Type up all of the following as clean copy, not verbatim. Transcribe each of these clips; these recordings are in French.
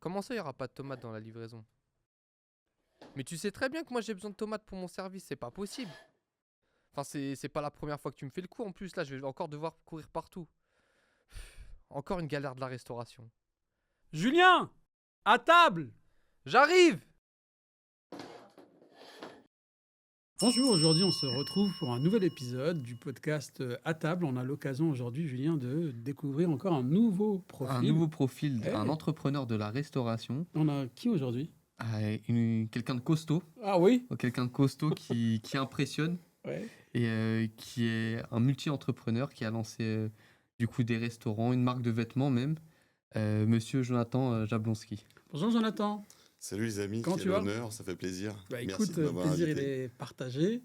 Comment ça, il n'y aura pas de tomates dans la livraison? Mais tu sais très bien que moi j'ai besoin de tomates pour mon service, c'est pas possible. Enfin, c'est pas la première fois que tu me fais le coup en plus, là je vais encore devoir courir partout. Encore une galère de la restauration. Julien, à table. J'arrive! Bonjour, aujourd'hui on se retrouve pour un nouvel épisode du podcast À table. On a l'occasion aujourd'hui, Julien, de découvrir encore un nouveau profil. Un nouveau profil, Eh. un entrepreneur de la restauration, On a qui aujourd'hui? quelqu'un de costaud, Ah oui. quelqu'un de costaud qui impressionne Ouais. et qui est un multi-entrepreneur qui a lancé du coup des restaurants, une marque de vêtements même, Monsieur Jonathan Jablonski. Bonjour Jonathan. Salut les amis, Comment quel tu vas? honneur, ça fait plaisir. Merci Écoute, de m'avoir plaisir il invité. est partagé.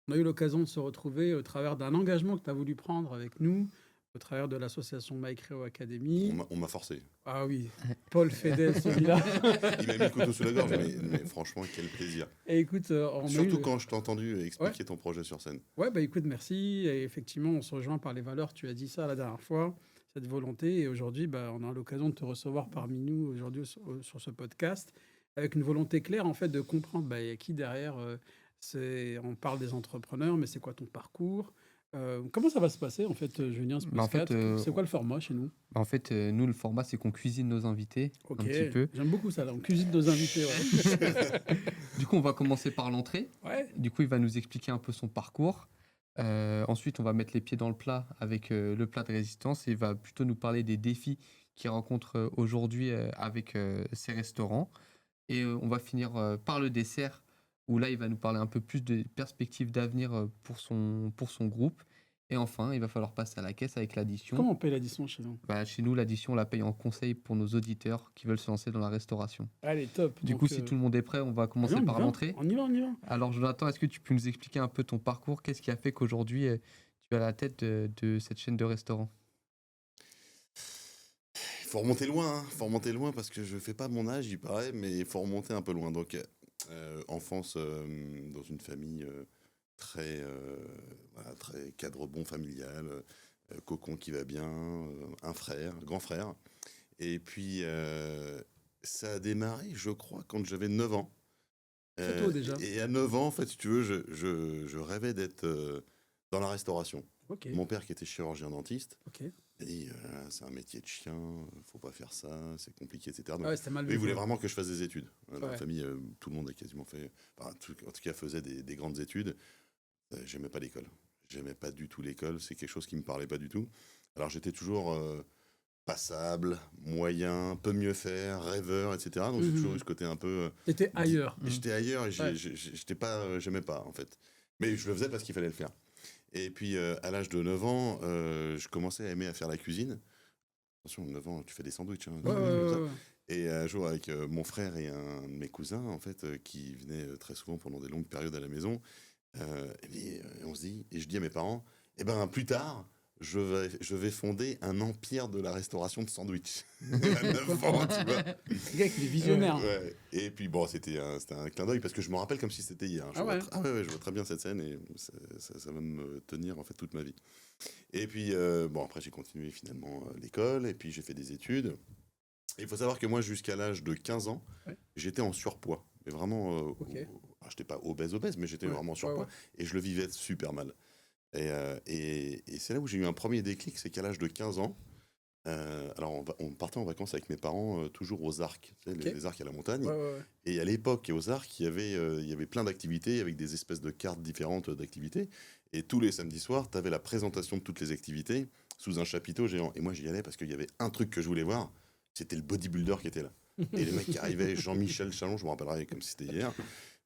On a eu l'occasion de se retrouver au travers d'un engagement que tu as voulu prendre avec nous, au travers de l'association My Creo Academy. On m'a forcé. Ah oui, Paul Fedel, celui-là. Il m'a mis le couteau sous la gorge, mais franchement, quel plaisir. Et écoute, on a Surtout eu... quand je t'ai entendu expliquer ton projet sur scène. Ouais, bah écoute, merci. Et effectivement, on se rejoint par les valeurs. Tu as dit ça la dernière fois, cette volonté. Et aujourd'hui, bah, on a l'occasion de te recevoir parmi nous aujourd'hui sur ce podcast, avec une volonté claire, en fait, de comprendre bah, il y a qui derrière. On parle des entrepreneurs, mais c'est quoi ton parcours? Comment ça va se passer, en fait, Julien, ce Bah, en fait, podcast? C'est quoi le format chez nous? Nous, le format, c'est qu'on cuisine nos invités Ok, un petit peu. j'aime beaucoup ça, là. On cuisine nos invités. Ouais. Du coup, on va commencer par l'entrée. Ouais. Du coup, il va nous expliquer un peu son parcours. Ensuite, on va mettre les pieds dans le plat avec le plat de résistance et il va plutôt nous parler des défis qu'il rencontre aujourd'hui avec ses restaurants. Et on va finir par le dessert où là, il va nous parler un peu plus des perspectives d'avenir pour son groupe. Et enfin, il va falloir passer à la caisse avec l'addition. Comment on paye l'addition chez nous? Bah, chez nous, l'addition, on la paye en conseil pour nos auditeurs qui veulent se lancer dans la restauration. Allez, top. Du Donc, coup, si tout le monde est prêt, on va commencer on y par va. l'entrée. On y va, on y va. Alors, Jonathan, est-ce que tu peux nous expliquer un peu ton parcours? Qu'est-ce qui a fait qu'aujourd'hui, tu es à la tête de cette chaîne de restaurants? Il faut remonter loin, hein. Faut remonter loin parce que je fais pas mon âge, il paraît, mais il faut remonter un peu loin. Donc, enfance dans une famille très cadre bon familial, cocon qui va bien, un frère, grand frère. Et puis, ça a démarré, je crois, quand j'avais 9 ans. Très tôt déjà. Et à 9 ans, en fait, si tu veux, je rêvais d'être dans la restauration. Ok, Mon père, qui était chirurgien dentiste, ok. a dit c'est un métier de chien, faut pas faire ça, c'est compliqué, etc. Donc, Ouais, c'était mal lui, vu. il voulait quoi. vraiment que je fasse des études. Dans Ouais. la famille, tout le monde a quasiment fait, en tout cas, faisait des grandes études. J'aimais pas l'école. J'aimais pas du tout l'école. C'est quelque chose qui me parlait pas du tout. Alors, j'étais toujours passable, moyen, peut mieux faire, rêveur, etc. Donc, j'ai toujours eu ce côté un peu. T'étais ailleurs. J'étais ailleurs et Ouais. j'aimais pas, en fait. Mais je le faisais parce qu'il fallait le faire. Et puis, à l'âge de 9 ans, je commençais à aimer à faire la cuisine. Attention, 9 ans, tu fais des sandwichs. Hein, Ouais, des trucs comme ça. ouais. Et un jour, avec mon frère et un de mes cousins, en fait, qui venaient très souvent pendant des longues périodes à la maison, on se dit, et je dis à mes parents, eh ben, plus tard, je vais fonder un empire de la restauration de sandwich. À 9 ans, tu vois. Le gars, il est visionnaire. Ouais. Et puis bon, c'était un clin d'œil parce que je me rappelle comme si c'était hier. Ah ouais. Je vois très bien cette scène et ça va me tenir en fait toute ma vie. Et puis bon, après j'ai continué finalement l'école et puis j'ai fait des études. Et il faut savoir que moi, jusqu'à l'âge de 15 ans, Ouais. j'étais en surpoids. Mais vraiment, Ok. j'étais pas obèse, mais j'étais Ouais, vraiment en surpoids. ouais. Et je le vivais super mal. Et c'est là où j'ai eu un premier déclic, c'est qu'à l'âge de 15 ans, alors on partait en vacances avec mes parents toujours aux Arcs, tu sais, Ok. les Arcs à la montagne. Ouais. Et à l'époque, aux Arcs, il y avait plein d'activités avec des espèces de cartes différentes d'activités. Et tous les samedis soirs, tu avais la présentation de toutes les activités sous un chapiteau géant. Et moi, j'y allais parce qu'il y avait un truc que je voulais voir, c'était le bodybuilder qui était là. Et le mec qui arrivait, Jean-Michel Chalon, je me rappellerai comme si c'était hier.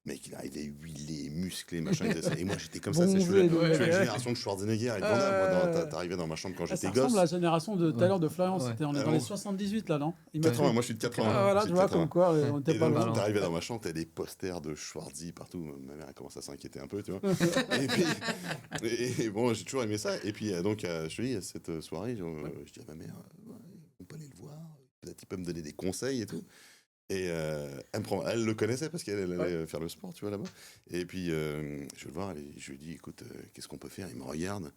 Le mec, il arrivait huilé, musclé, machin. Et moi, j'étais comme ça. Je suis la génération de Schwarzenegger et de Van Damme. Moi, t'arrivais dans ma chambre quand Ça j'étais ressemble gosse. à la génération de tout à l'heure de Florian. Ouais. On est dans les 78 là, non? 80, moi je suis de 80. Ah voilà, Je tu suis de vois, 80. comme quoi, on était Et pas donc, loin. t'arrivais dans ma chambre, t'as des posters de Schwarzy partout. Ma mère elle commence à s'inquiéter un peu, tu vois. Et puis, et bon, j'ai toujours aimé ça. Et puis, donc, je te dis, à cette soirée, je dis à ma mère, on peut aller le voir. Peut-être il peut me donner des conseils et tout. Et elle le connaissait parce qu'elle allait faire le sport, tu vois, là-bas. Et puis, je vais le voir, je lui dis, écoute, qu'est-ce qu'on peut faire? Il me regarde.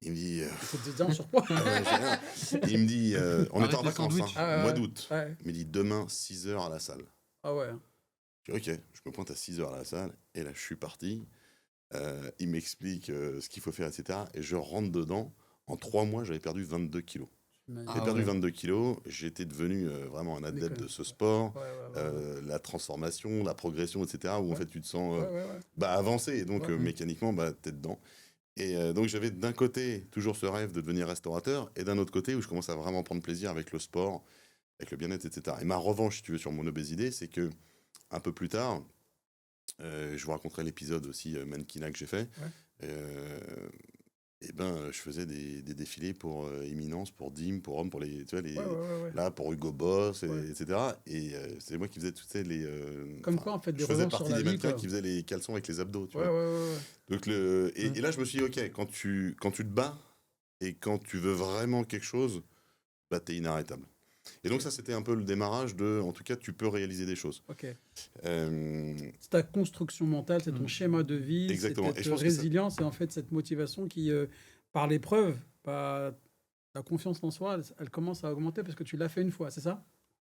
Il me dit, C'était déjà en surpoids. ah ouais, j'ai rien. Il me dit, on Arrête était en le vacances, sandwich. Ah ouais, mois ouais. d'août. Ouais. Il me dit, demain, 6h à la salle. Ah ouais. Je dis, ok, je me pointe à 6h à la salle, et là, je suis parti. Il m'explique ce qu'il faut faire, etc. Et je rentre dedans. En 3 mois, j'avais perdu 22 kilos. J'imagine. J'ai Ah perdu ouais. 22 kilos. J'étais devenu vraiment un adepte Déconne. de ce sport. Ouais, ouais, ouais. La transformation, la progression, etc. Où en Ouais. fait, tu te sens Ouais, ouais, ouais. avancé. Et donc, Ouais. mécaniquement, t'es dedans. Et donc, j'avais d'un côté toujours ce rêve de devenir restaurateur. Et d'un autre côté, où je commence à vraiment prendre plaisir avec le sport, avec le bien-être, etc. Et ma revanche, si tu veux, sur mon obésité, c'est que un peu plus tard, je vous raconterai l'épisode aussi mannequinat que j'ai fait. Ouais. Et ben, je faisais des défilés pour Éminence, pour Dim, pour Homme, pour les, tu vois, les, Ouais, ouais, ouais, ouais. là, pour Hugo Boss, Ouais. etc. Et c'est moi qui faisais toutes les. Comme enfin, quoi, en fait, des je faisais revanches sur partie la des vie, mannequins quoi. qui faisaient les caleçons avec les abdos, tu Ouais, vois. ouais, ouais, ouais. Donc et là, je me suis dit, ok, quand tu te bats et quand tu veux vraiment quelque chose, bah, t'es inarrêtable. Et donc ça, c'était un peu le démarrage de, en tout cas, tu peux réaliser des choses. Ok. Euh, C'est ta construction mentale, c'est ton schéma de vie, c'est Exactement. Et cette je pense que ça- résilience et en fait cette motivation qui, par l'épreuve, ta confiance en soi, elle commence à augmenter parce que tu l'as fait une fois, c'est ça?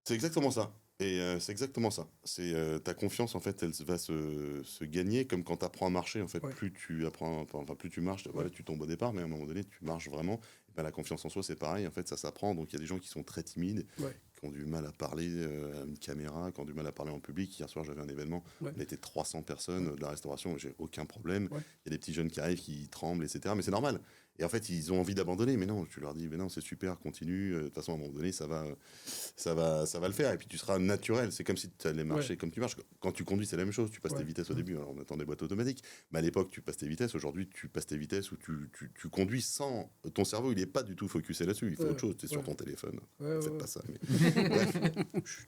C'est exactement ça. Et c'est exactement ça. C'est ta confiance, en fait, elle va se gagner comme quand tu apprends à marcher. En fait, Ouais. plus tu apprends, enfin, plus tu marches, voilà, tu tombes au départ, mais à un moment donné, tu marches vraiment. Et ben, la confiance en soi, c'est pareil. En fait, ça s'apprend. Donc, il y a des gens qui sont très timides, Ouais. qui ont du mal à parler à une caméra, qui ont du mal à parler en public. Hier soir, j'avais un événement. Ouais. On était 300 personnes de la restauration. J'ai aucun problème. Ouais. Il y a des petits jeunes qui arrivent, qui tremblent, etc. Mais c'est normal. Et en fait, ils ont envie d'abandonner. Mais non, tu leur dis, mais non, c'est super, continue. De toute façon, à un moment donné, ça va le faire. Et puis, tu seras naturel. C'est comme si tu allais marcher comme tu marches. Quand tu conduis, c'est la même chose. Tu passes Ouais. tes vitesses au début. Alors, on attend des boîtes automatiques. Mais à l'époque, tu passes tes vitesses. Aujourd'hui, tu passes tes vitesses où tu conduis sans. Ton cerveau, il n'est pas du tout focusé là-dessus. Il fait Ouais. autre chose. Tu es sur Ouais. ton téléphone. Ouais, Faites ouais, pas ça. Mais... Bref. Chut.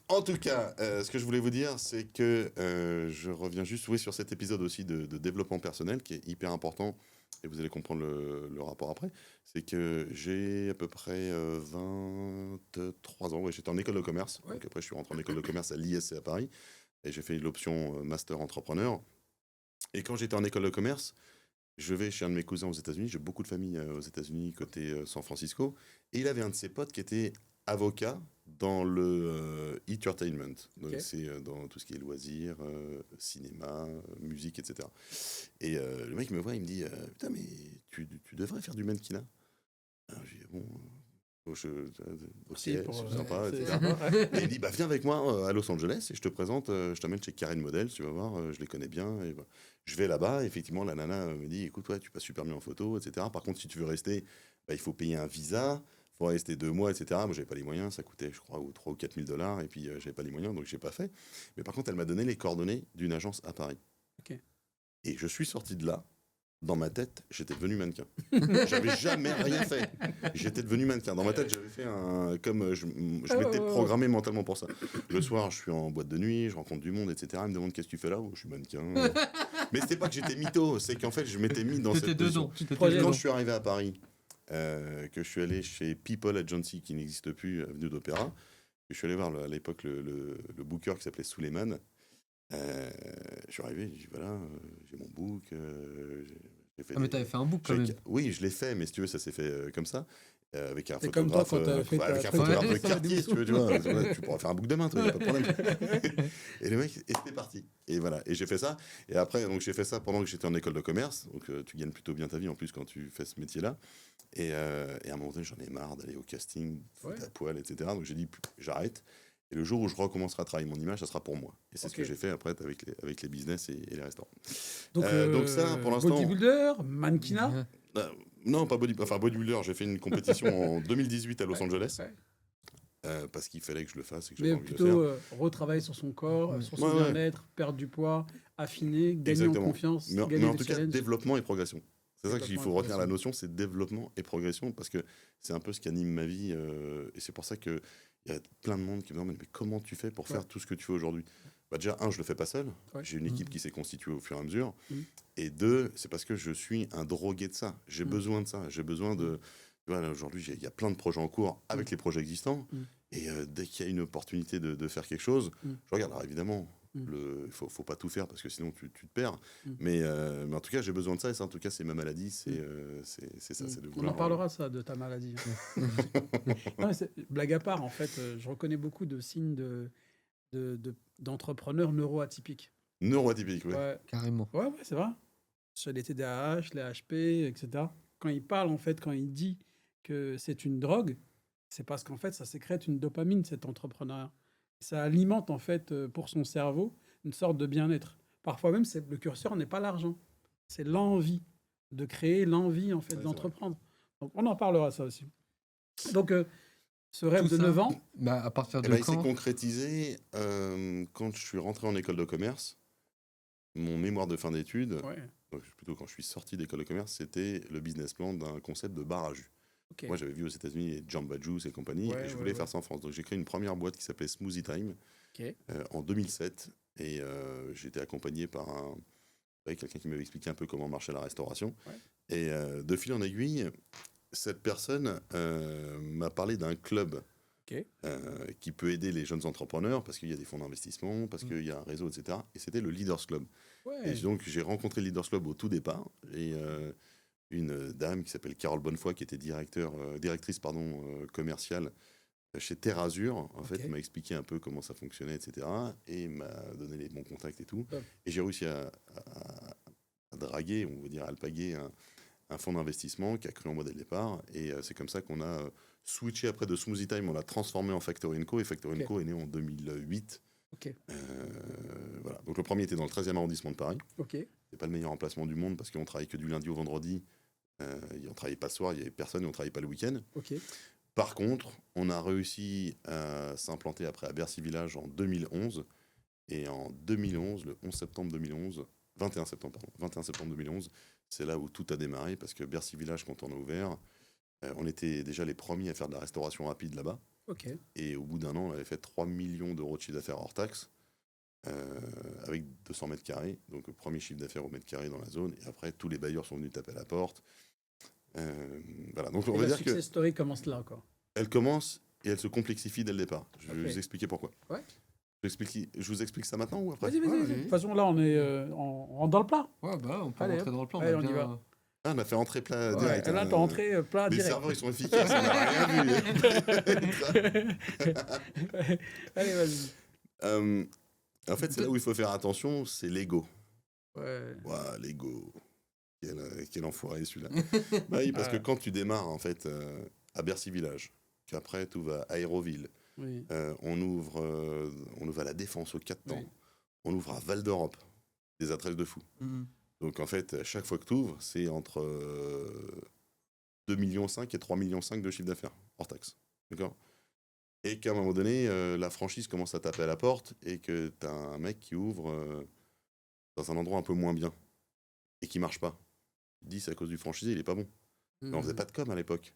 En tout cas, ce que je voulais vous dire, c'est que je reviens juste sur cet épisode aussi de développement personnel qui est hyper important. Et vous allez comprendre le rapport après. C'est que j'ai à peu près 23 ans. Ouais, j'étais en école de commerce. Ouais. Donc après, je suis rentré en école de commerce à l'ISC à Paris. Et j'ai fait l'option master entrepreneur. Et quand j'étais en école de commerce, je vais chez un de mes cousins aux États-Unis. J'ai beaucoup de familles aux États-Unis, côté San Francisco. Et il avait un de ses potes qui était avocat dans le entertainment. Donc, Ok. c'est dans tout ce qui est loisirs, cinéma, musique, etc. Et le mec me voit, il me dit putain, mais tu devrais faire du mannequinat. Alors, je dis bon, ok, Merci c'est pour, sympa, c'est etc. sympa. Et il dit bah viens avec moi à Los Angeles et je te présente, je t'amène chez Karen Model, tu vas voir, je les connais bien. Et voilà. Je vais là-bas, effectivement, la nana me dit écoute, ouais, tu passes super bien en photo, etc. Par contre, si tu veux rester, bah, il faut payer un visa, il faut rester 2 mois, etc. Moi, j'avais pas les moyens, ça coûtait, je crois, 3 ou 4 000 $, et puis j'avais pas les moyens, donc j'ai pas fait. Mais par contre, elle m'a donné les coordonnées d'une agence à Paris. Ok. Et je suis sorti de là. Dans ma tête, j'étais devenu mannequin. J'avais jamais rien fait. J'étais devenu mannequin. Dans ma tête, j'avais fait un. Comme je m'étais programmé mentalement pour ça. Le soir, je suis en boîte de nuit, je rencontre du monde, etc. Ils me demandent qu'est-ce que tu fais là. Oh, je suis mannequin. Mais c'était pas que j'étais mytho, c'est qu'en fait, je m'étais mis dans T'étais cette position. dedans. Projet. Quand je suis arrivé à Paris, que je suis allé chez People Agency, qui n'existe plus, avenue d'Opéra, je suis allé voir à l'époque le booker qui s'appelait Suleiman. Je suis arrivé, j'ai dit voilà, j'ai mon book. J'ai fait Ah, mais t'avais fait un book quand même. Oui, je l'ai fait, mais si tu veux, ça s'est fait comme ça. Avec un C'est comme toi photographe, quand t'as fait avec ta un photographe de présentation à quartier, si tu veux, tu vois. Tu pourras faire un book demain, toi, y a pas de problème. Et le mec, et c'était parti. Et voilà, et j'ai fait ça. Et après, donc j'ai fait ça pendant que j'étais en école de commerce. Donc tu gagnes plutôt bien ta vie en plus quand tu fais ce métier-là. Et à un moment donné, j'en ai marre d'aller au casting, foutre à poil, etc. Donc j'ai dit, j'arrête. Et le jour où je recommencerai à travailler mon image, ça sera pour moi. Et c'est ce que j'ai fait après avec les business et les restaurants. Donc ça, pour l'instant... bodybuilder, mannequinat. Non, pas bodybuilder. J'ai fait une compétition en 2018 à Los Ouais, Angeles. ouais. Parce qu'il fallait que je le fasse et que j'avais Mais envie de le faire. plutôt retravailler sur son corps, sur son Ouais, ouais. bien-être, perdre du poids, affiner, gagner Exactement. en confiance, Mais gagner en des tout cas, challenges. développement et progression. C'est ça qu'il Développement faut et retenir la progression. notion, c'est développement et progression, parce que c'est un peu ce qui anime ma vie. Et c'est pour ça qu'il y a plein de monde qui me demande mais comment tu fais pour faire tout ce que tu fais aujourd'hui? Bah déjà, je le fais pas seul. Ouais. J'ai une équipe qui s'est constituée au fur et à mesure. Mhm. Et 2, c'est parce que je suis un drogué de ça. J'ai besoin de ça. J'ai besoin de... Voilà, aujourd'hui, il y a plein de projets en cours avec les projets existants. Et dès qu'il y a une opportunité de faire quelque chose, je regarde. Alors évidemment, Faut pas tout faire parce que sinon tu te perds. Mm. Mais en tout cas, j'ai besoin de ça. Et ça, en tout cas, c'est ma maladie. C'est ça. C'est de On en vouloir, parlera, ça, de ta maladie. Non, blague à part, en fait, je reconnais beaucoup de signes d'entrepreneurs neuroatypiques. neuroatypique. Ouais. Ouais, Carrément. ouais, c'est vrai. Sur les TDAH, les HP, etc. Quand il parle, en fait, quand il dit que c'est une drogue, c'est parce qu'en fait, ça sécrète une dopamine, cet entrepreneuriat. Ça alimente, en fait, pour son cerveau, une sorte de bien-être. Parfois même, le curseur n'est pas l'argent. C'est l'envie de créer, l'envie, en fait, Ouais, c'est d'entreprendre. Donc, on en parlera, ça aussi. Donc, ce rêve Tout de ça, 9 ans, bah, à partir Eh de ben, il s'est quand? concrétisé quand je suis rentré en école de commerce. Mon mémoire de fin d'études, ouais, donc plutôt quand je suis sorti d'école de commerce, c'était le business plan d'un concept de bar à jus. ok. Moi, j'avais vu aux États-Unis les Jamba Juice et compagnie, Ouais, et je ouais, voulais ouais. faire ça en France. Donc, j'ai créé une première boîte qui s'appelait Smoothie Time Ok. en 2007, et j'étais accompagné par quelqu'un qui m'avait expliqué un peu comment marchait la restauration. Ouais. Et de fil en aiguille, cette personne m'a parlé d'un club Ok. qui peut aider les jeunes entrepreneurs parce qu'il y a des fonds d'investissement, parce qu'il y a un réseau, etc. Et c'était le Leaders Club. Ouais. Et donc, j'ai rencontré le Leaders Club au tout départ. Et une dame qui s'appelle Carole Bonnefoy, qui était directrice commerciale chez Terre Azur, en fait, Ok. m'a expliqué un peu comment ça fonctionnait, etc. Et m'a donné les bons contacts et tout. Top. Et j'ai réussi à draguer, on va dire, à alpaguer un fonds d'investissement qui a cru en moi dès le départ. Et c'est comme ça qu'on a switché après de Smoothie Time, on l'a transformé en Factory & Co. Et Factory & Co est né en 2008. Ok. Voilà. Donc le premier était dans le 13e arrondissement de Paris. Ok. C'est pas le meilleur emplacement du monde parce qu'on travaille que du lundi au vendredi. On travaillait pas le soir, il y avait personne et on travaillait pas le week-end. Ok. Par contre, on a réussi à s'implanter après à Bercy Village en 2011. Et en 2011, le 11 septembre 2011, 21 septembre 2011, c'est là où tout a démarré parce que Bercy Village, quand on a ouvert, on était déjà les premiers à faire de la restauration rapide là-bas. Ok. Et au bout d'un an, on avait fait 3 millions d'euros de chiffre d'affaires hors taxe, avec 200 mètres carrés. Donc, premier chiffre d'affaires au mètre carré dans la zone. Et après, tous les bailleurs sont venus taper à la porte. Voilà. Donc, on Et va la dire success story commence là, quoi. qu'elle commence et elle se complexifie dès le départ. Je vais Ok. vous expliquer pourquoi. Ouais. Je vous explique ça maintenant ou après? Vas-y, vas-y, Ouais, vas-y. De vas-y. toute façon, là, on est on rentre dans le plat. Ouais, bah, on peut Allez, rentrer dans le plan. allez, a on y bien- va. Ah, on a fait entrée plat Ouais, direct. et là, hein. t'as entré plat Les direct. serveurs, ils sont efficaces, on n'a rien vu. Allez, vas-y. En fait, c'est là où il faut faire attention, c'est l'ego. Ouais. Ouah, l'ego. Quel enfoiré celui-là. Bah oui, parce que Ouais. quand tu démarres en fait à Bercy Village, qu'après tout va à Aéroville, Oui. on ouvre à la Défense au 4 temps, Oui. on ouvre à Val d'Europe, des adresses de fou. Mhm. Donc en fait, à chaque fois que tu ouvres, c'est entre 2,5 millions et 3,5 millions de chiffre d'affaires hors taxe. D'accord? Et qu'à un moment donné, la franchise commence à taper à la porte et que tu as un mec qui ouvre dans un endroit un peu moins bien et qui marche pas. Tu te dis, c'est à cause du franchisé, il est pas bon. Mais on faisait pas de com à l'époque.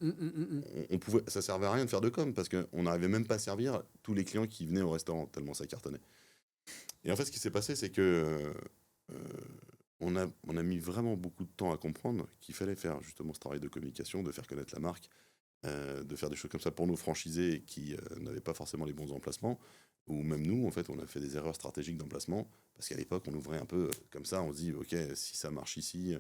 Ça servait à rien de faire de com parce qu'on n'arrivait même pas à servir tous les clients qui venaient au restaurant, tellement ça cartonnait. Et en fait, ce qui s'est passé, c'est que on a mis vraiment beaucoup de temps à comprendre qu'il fallait faire justement ce travail de communication, de faire connaître la marque, de faire des choses comme ça pour nos franchisés qui n'avaient pas forcément les bons emplacements, ou même nous, en fait, on a fait des erreurs stratégiques d'emplacement, parce qu'à l'époque, on ouvrait un peu comme ça, on se dit, ok, si ça marche ici...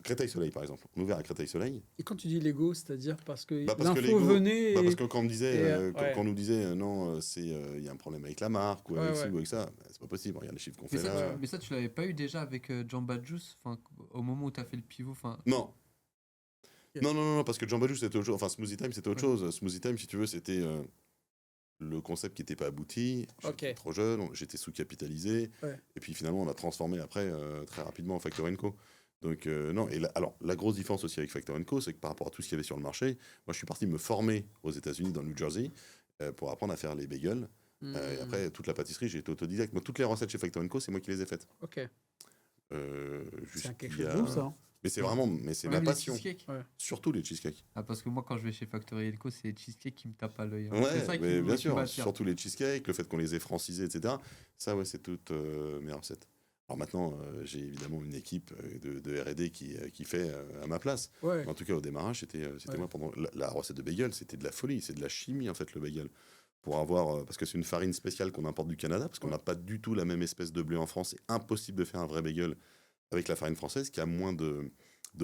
Créteil-Soleil, par exemple. On a ouvert à Créteil-Soleil. Et quand tu dis l'ego, c'est-à-dire parce que Parce que l'info l'ego- venait. parce que quand on me disait, ouais. quand on nous disait, non, il y a un problème avec la marque, ou Ouais, avec ci, ouais. ou avec ça, c'est pas possible, regarde les chiffres qu'on Mais fait ça, là. mais ça, tu l'avais pas eu déjà avec Jamba Juice, au moment où tu as fait le pivot. Non. Ok. Non, parce que Jamba Juice, c'était autre chose. Enfin, Smoothie Time, c'était autre Ouais. chose. Smoothie Time, si tu veux, c'était le concept qui n'était pas abouti. J'étais Ok. trop jeune, j'étais sous-capitalisé. Ouais. Et puis finalement, on a transformé après très rapidement en Factor & Co. Donc, non. Et alors, la grosse différence aussi avec Factor & Co, c'est que par rapport à tout ce qu'il y avait sur le marché, moi, je suis parti me former aux États-Unis, dans le New Jersey, pour apprendre à faire les bagels. Et après, toute la pâtisserie, j'ai été autodidacte. Moi, toutes les recettes chez Factor & Co, c'est moi qui les ai faites. Ok. C'est quelque jusqu'il y chose a- de ouf, ça. hein. Mais c'est vraiment, mais c'est ma Même les passion. cheesecakes. Surtout les cheesecakes. Ah, parce que moi, quand je vais chez Factory Co, c'est les cheesecakes qui me tapent à l'œil. Ouais, C'est ça mais bien qui sûr, m'attire. surtout les cheesecakes, le fait qu'on les ait francisés, etc. Ça, ouais, c'est toutes mes recettes. Alors maintenant, j'ai évidemment une équipe de R&D qui fait à ma place. Ouais. Mais en tout cas, au démarrage, c'était Ouais. moi pendant la recette de bagel, c'était de la folie, c'est de la chimie en fait le bagel. pour avoir, parce que c'est une farine spéciale qu'on importe du Canada, parce qu'on n'a pas du tout la même espèce de blé en France. C'est impossible de faire un vrai bagel avec la farine française qui a moins de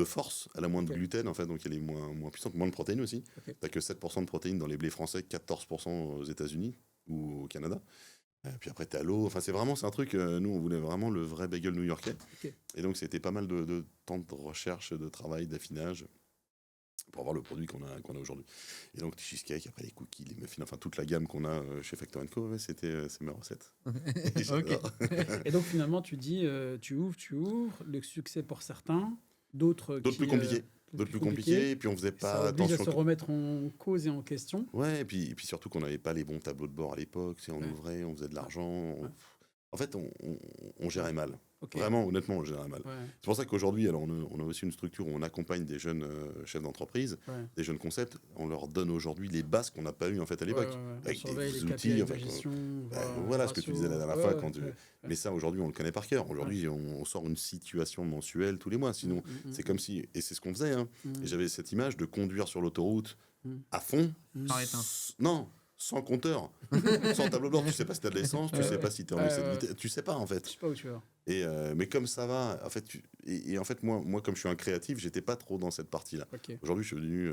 force, elle a moins de Ok. gluten en fait, donc elle est moins puissante, moins de protéines aussi. Ok. T'as que 7% de protéines dans les blés français, 14% aux États-Unis ou au Canada. Puis après, t'as l'eau. Enfin, c'est un truc. Nous, on voulait vraiment le vrai bagel new-yorkais. Ok. Et donc, c'était pas mal de temps de recherche, de travail, d'affinage pour avoir le produit qu'on a aujourd'hui. Et donc, les cheesecakes, après les cookies, les muffins, enfin toute la gamme qu'on a chez Factor & Co, ouais, c'est mes recettes. Et j'adore. Et donc finalement, tu dis, tu ouvres, le succès pour certains, d'autres D'autres plus compliqués. D'autres plus compliqués. Et puis, on faisait Ça pas oblige à attention. se remettre en cause et en question. Ouais, et puis surtout qu'on n'avait pas les bons tableaux de bord à l'époque. On Ouais. ouvrait, on faisait de l'argent. Ouais. En fait, on gérait mal. Ok. Vraiment, honnêtement, on gérait mal. Ouais, C'est pour ça qu'aujourd'hui, alors on a aussi une structure où on accompagne des jeunes chefs d'entreprise, ouais. des jeunes concepts. On leur donne aujourd'hui les bases qu'on n'a pas eues en fait à l'époque. Ouais, ouais, ouais. On Avec surveille des les outils, KPI de enfin, gestion. voilà ce que tu disais la dernière fois. Quand Mais ça, aujourd'hui, on le connaît par cœur. Aujourd'hui, Ouais. on sort une situation mensuelle tous les mois. Sinon, c'est comme si, et c'est ce qu'on faisait, hein. Et j'avais cette image de conduire sur l'autoroute à fond. Arrête, hein. Non, sans compteur, sans tableau de bord. Tu sais pas si t'as de l'essence, tu sais pas si t'es en excès de vitesse. Tu sais pas en fait. Je sais pas où tu vas. Mais comme ça va, en fait, et en fait, moi, comme je suis un créatif, j'étais pas trop dans cette partie-là. Ok. Aujourd'hui, je suis devenu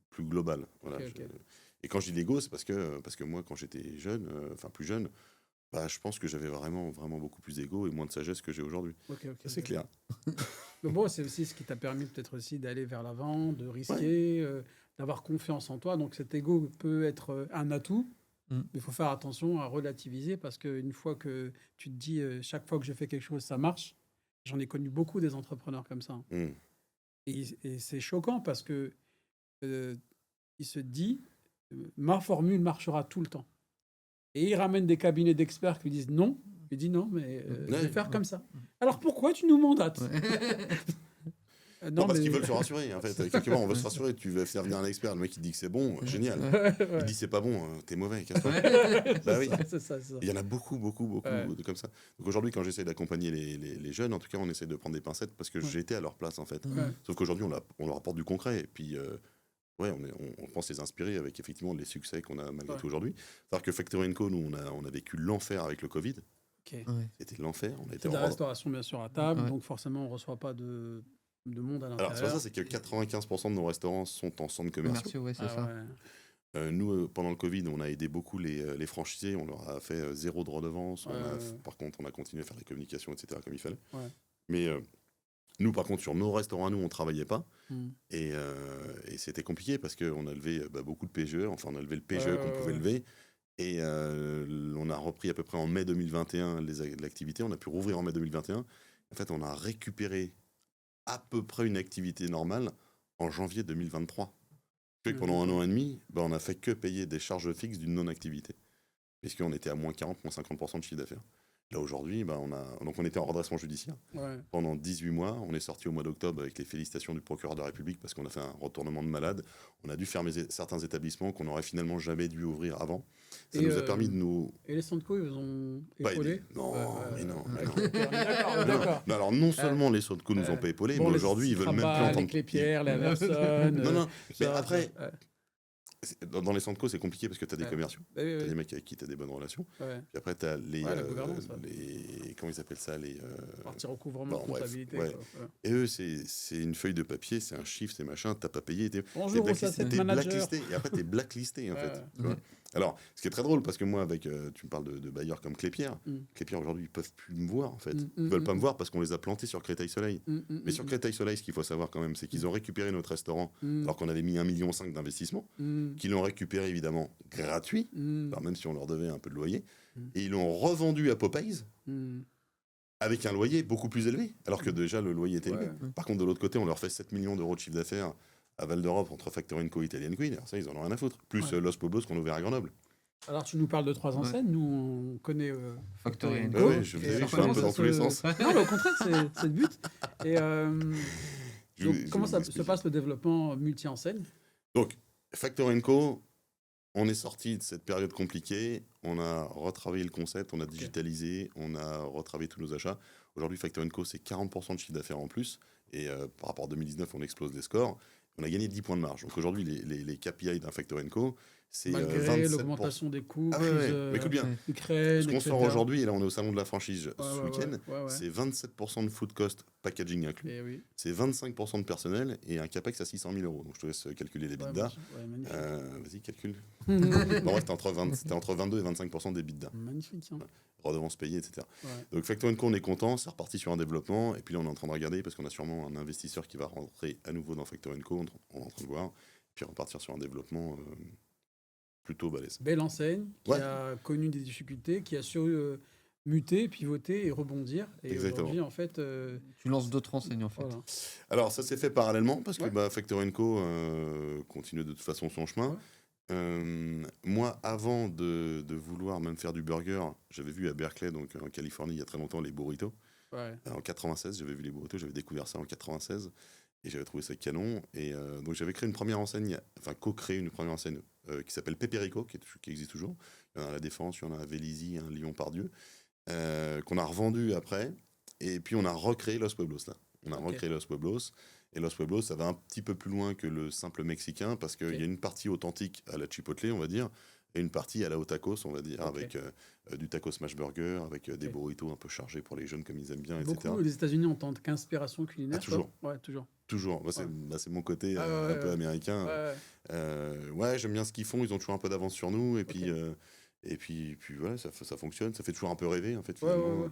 plus global. Voilà, Ok, ok. Et quand je dis l'ego, c'est parce que moi, quand j'étais jeune, enfin plus jeune, bah, je pense que j'avais vraiment, vraiment beaucoup plus d'ego et moins de sagesse que j'ai aujourd'hui. Ok, ok. Ça, c'est clair. Mais bon, c'est aussi ce qui t'a permis peut-être aussi d'aller vers l'avant, de risquer, d'avoir confiance en toi. Donc cet ego peut être un atout, Mm. mais il faut faire attention à relativiser parce qu'une fois que tu te dis chaque fois que je fais quelque chose, ça marche, j'en ai connu beaucoup des entrepreneurs comme ça. Mm. Et c'est choquant parce que il se dit ma formule marchera tout le temps. Et il ramène des cabinets d'experts qui lui disent non. Il dit non, mais je vais faire comme ça. Alors pourquoi tu nous mandates Non, parce qu'ils veulent se rassurer. En fait, quelque part, on veut se rassurer. Tu veux faire venir un expert, le mec il dit que c'est bon, génial. Il dit c'est pas bon, t'es mauvais. Casse-toi. Bah oui. C'est ça. Il y en a beaucoup de comme ça. Donc aujourd'hui, quand j'essaie d'accompagner les jeunes, en tout cas, on essaie de prendre des pincettes parce que j'étais à leur place, en fait. Ouais. Sauf qu'aujourd'hui, on leur apporte du concret. Et puis, ouais, on pense les inspirer avec effectivement les succès qu'on a malgré tout aujourd'hui. C'est-à-dire que Factor & Co, nous, on a vécu l'enfer avec le Covid. Ok. C'était l'enfer. On a été C'est de la restauration bien sûr à table, Ouais. donc forcément on reçoit pas de monde à Alors, l'intérieur. c'est pas ça, c'est que 95% de nos restaurants sont en centre commerciaux. Commerciaux, ouais, c'est Ah ça. ouais. Nous, pendant le Covid, on a aidé beaucoup les franchisés. On leur a fait 0 de redevance. Par contre, on a continué à faire la communication, etc., comme il fallait. Ouais. Mais nous, par contre, sur nos restaurants, nous, on ne travaillait pas. Mm. Et c'était compliqué parce qu'on a levé beaucoup de PGE. Enfin, on a levé le PGE qu'on pouvait lever. Et on a repris à peu près en mai 2021 l'activité. On a pu rouvrir en mai 2021. En fait, on a récupéré à peu près une activité normale en janvier 2023. Ce qui fait que pendant un an et demi, on n'a fait que payer des charges fixes d'une non-activité. Puisqu'on était à moins 40, moins 50% de chiffre d'affaires. Là, aujourd'hui, on était en redressement judiciaire pendant 18 mois. On est sorti au mois d'octobre avec les félicitations du procureur de la République parce qu'on a fait un retournement de malade. On a dû fermer certains établissements qu'on n'aurait finalement jamais dû ouvrir avant. Ça nous a permis de nous... Et les Sandco, ils ont pas épaulé aider. Non, mais non. D'accord. Non, alors, non seulement les Sodco nous ont pas épaulés, mais aujourd'hui, ils veulent même plus entendre... Avec les pierres, les Averson... Non, mais après... Dans les Sandco, c'est compliqué parce que tu as des commerciaux. Tu as des mecs avec qui tu as des bonnes relations. Puis après, tu as la gouvernance, comment ils appellent ça, partie recouvrement, comptabilité. Ouais. Et eux, c'est une feuille de papier, c'est un chiffre, c'est machin, t'as pas payé, Bonjour, t'es blacklisté. Et après, t'es blacklisté, en fait. Tu vois. Alors, ce qui est très drôle, parce que moi, tu me parles de bailleurs comme Clépierre. Clépierre, aujourd'hui, ils peuvent plus me voir, en fait. Ils veulent pas me voir parce qu'on les a plantés sur Créteil Soleil. Mais sur Créteil Soleil, ce qu'il faut savoir quand même, c'est qu'ils ont récupéré notre restaurant alors qu'on avait mis 1,5 million d'investissement, qu'ils l'ont récupéré, évidemment, gratuit, alors même si on leur devait un peu de loyer, et ils l'ont revendu à Popeyes avec un loyer beaucoup plus élevé, alors que déjà, le loyer était élevé. Par contre, de l'autre côté, on leur fait 7 millions d'euros de chiffre d'affaires à Val d'Europe entre Factor & Co, Italian Queen, alors ça, ils en ont rien à foutre. Plus Los Poblos qu'on a ouvert à Grenoble. Alors, tu nous parles de 3 enseines. Nous, on connaît Factor & Co. Ouais, je suis un peu dans tous les sens. Non, mais au contraire, c'est le but. Et donc, comment ça se passe le développement multi-enseigne? Donc, Factor & Co, on est sorti de cette période compliquée. On a retravaillé le concept, on a digitalisé, on a retravaillé tous nos achats. Aujourd'hui, Factor & Co, c'est 40% de chiffre d'affaires en plus. Et par rapport à 2019, on explose les scores. On a gagné 10 points de marge. Donc aujourd'hui, les KPI d'un Factor & Co, c'est Malgré 27%. l'augmentation des coûts, Ah ouais, crise mais écoute bien, Ukraine, ce qu'on etc. sort aujourd'hui, et là on est au salon de la franchise ce Ouais, week-end, ouais. c'est 27% de food cost, packaging inclus, Et oui. c'est 25% de personnel et un capex à 600 000 euros. Donc je te laisse calculer les Ouais, bidas. ouais, magnifique. Vas-y, calcule. Bon, bref, c'était entre 22 et 25% des bidas. Magnifique. Hein. Redevances payées, etc. Ouais. Donc Factor & Co, on est content, c'est reparti sur un développement, et puis là on est en train de regarder, parce qu'on a sûrement un investisseur qui va rentrer à nouveau dans Factor & Co, on est en train de voir, puis repartir sur un développement plutôt balèze. Belle enseigne qui Ouais. a connu des difficultés, qui a su muter, pivoter et rebondir. Et Exactement. aujourd'hui, en fait, Tu lances d'autres enseignes en fait. voilà. Alors ça s'est fait parallèlement, parce que Ouais. Factor & Co continue de toute façon son chemin. Moi, avant de vouloir même faire du burger, j'avais vu à Berkeley, donc en Californie, il y a très longtemps, les burritos. Ouais. En 96, j'avais vu les burritos, j'avais découvert ça en 96 et j'avais trouvé ça canon. Et donc j'avais créé une première enseigne, enfin co-créé une première enseigne qui s'appelle Peperico, qui existe toujours. Il y en a à La Défense, il y en a à Vélizy, un Lyon-Pardieu, qu'on a revendu après. Et puis on a recréé Los Pueblos là. On a recréé Los Pueblos. Et Los Pueblos, ça va un petit peu plus loin que le simple mexicain parce qu'il y a une partie authentique à la chipotle, on va dire, et une partie à la hot tacos, on va dire, avec du taco smash burger, avec des burritos un peu chargés pour les jeunes comme ils aiment bien, etc. Beaucoup les États-Unis en tant qu'inspiration culinaire. Toujours. Ouais, toujours. Toujours. Moi, c'est mon côté un peu américain. Ouais. J'aime bien ce qu'ils font. Ils ont toujours un peu d'avance sur nous. Et puis voilà, ça fonctionne. Ça fait toujours un peu rêver, en fait, finalement. Ouais.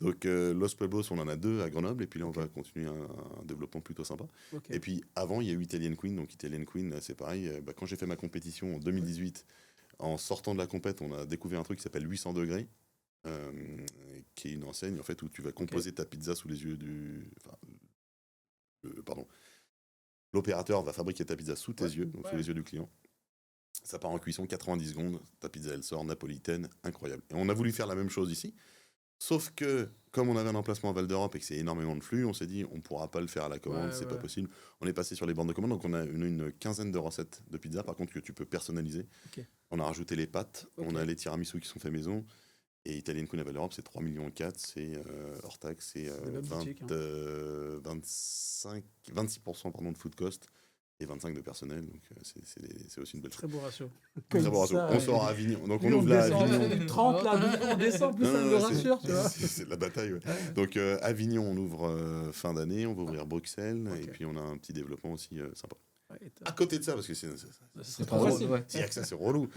Donc, Los Pueblos, on en a 2 à Grenoble. Et puis là, on va continuer un développement plutôt sympa. Okay. Et puis, avant, il y a eu Italian Queen. Donc, Italian Queen, c'est pareil. Quand j'ai fait ma compétition en 2018, en sortant de la compète, on a découvert un truc qui s'appelle 800 degrés. Qui est une enseigne, en fait, où tu vas composer ta pizza sous les yeux du... L'opérateur va fabriquer ta pizza sous tes yeux, donc sous les yeux du client. Ça part en cuisson, 90 secondes, ta pizza elle sort, napolitaine, incroyable. Et on a voulu faire la même chose ici, sauf que comme on avait un emplacement à Val d'Europe et que c'est énormément de flux, on s'est dit on pourra pas le faire à la commande, c'est pas possible. On est passé sur les bornes de commande, donc on a une quinzaine de recettes de pizza, par contre que tu peux personnaliser. On a rajouté les pâtes, on a les tiramisu qui sont faits maison. Et Italian Queen à Val d'Europe, c'est 3,4 millions, c'est hors taxe, c'est 26% de food cost et 25% de personnel. Donc c'est aussi une belle chose. Très beau ratio. Très beau ratio. On sort à Avignon. Donc on ouvre là à Avignon. On est 30 là, on descend, plus ça me rassure, tu vois. C'est la bataille. Ouais. Donc Avignon, on ouvre fin d'année, on va ouvrir Bruxelles et puis on a un petit développement aussi sympa. À côté de ça, parce que c'est trop facile. S'il y a que ça, c'est relou.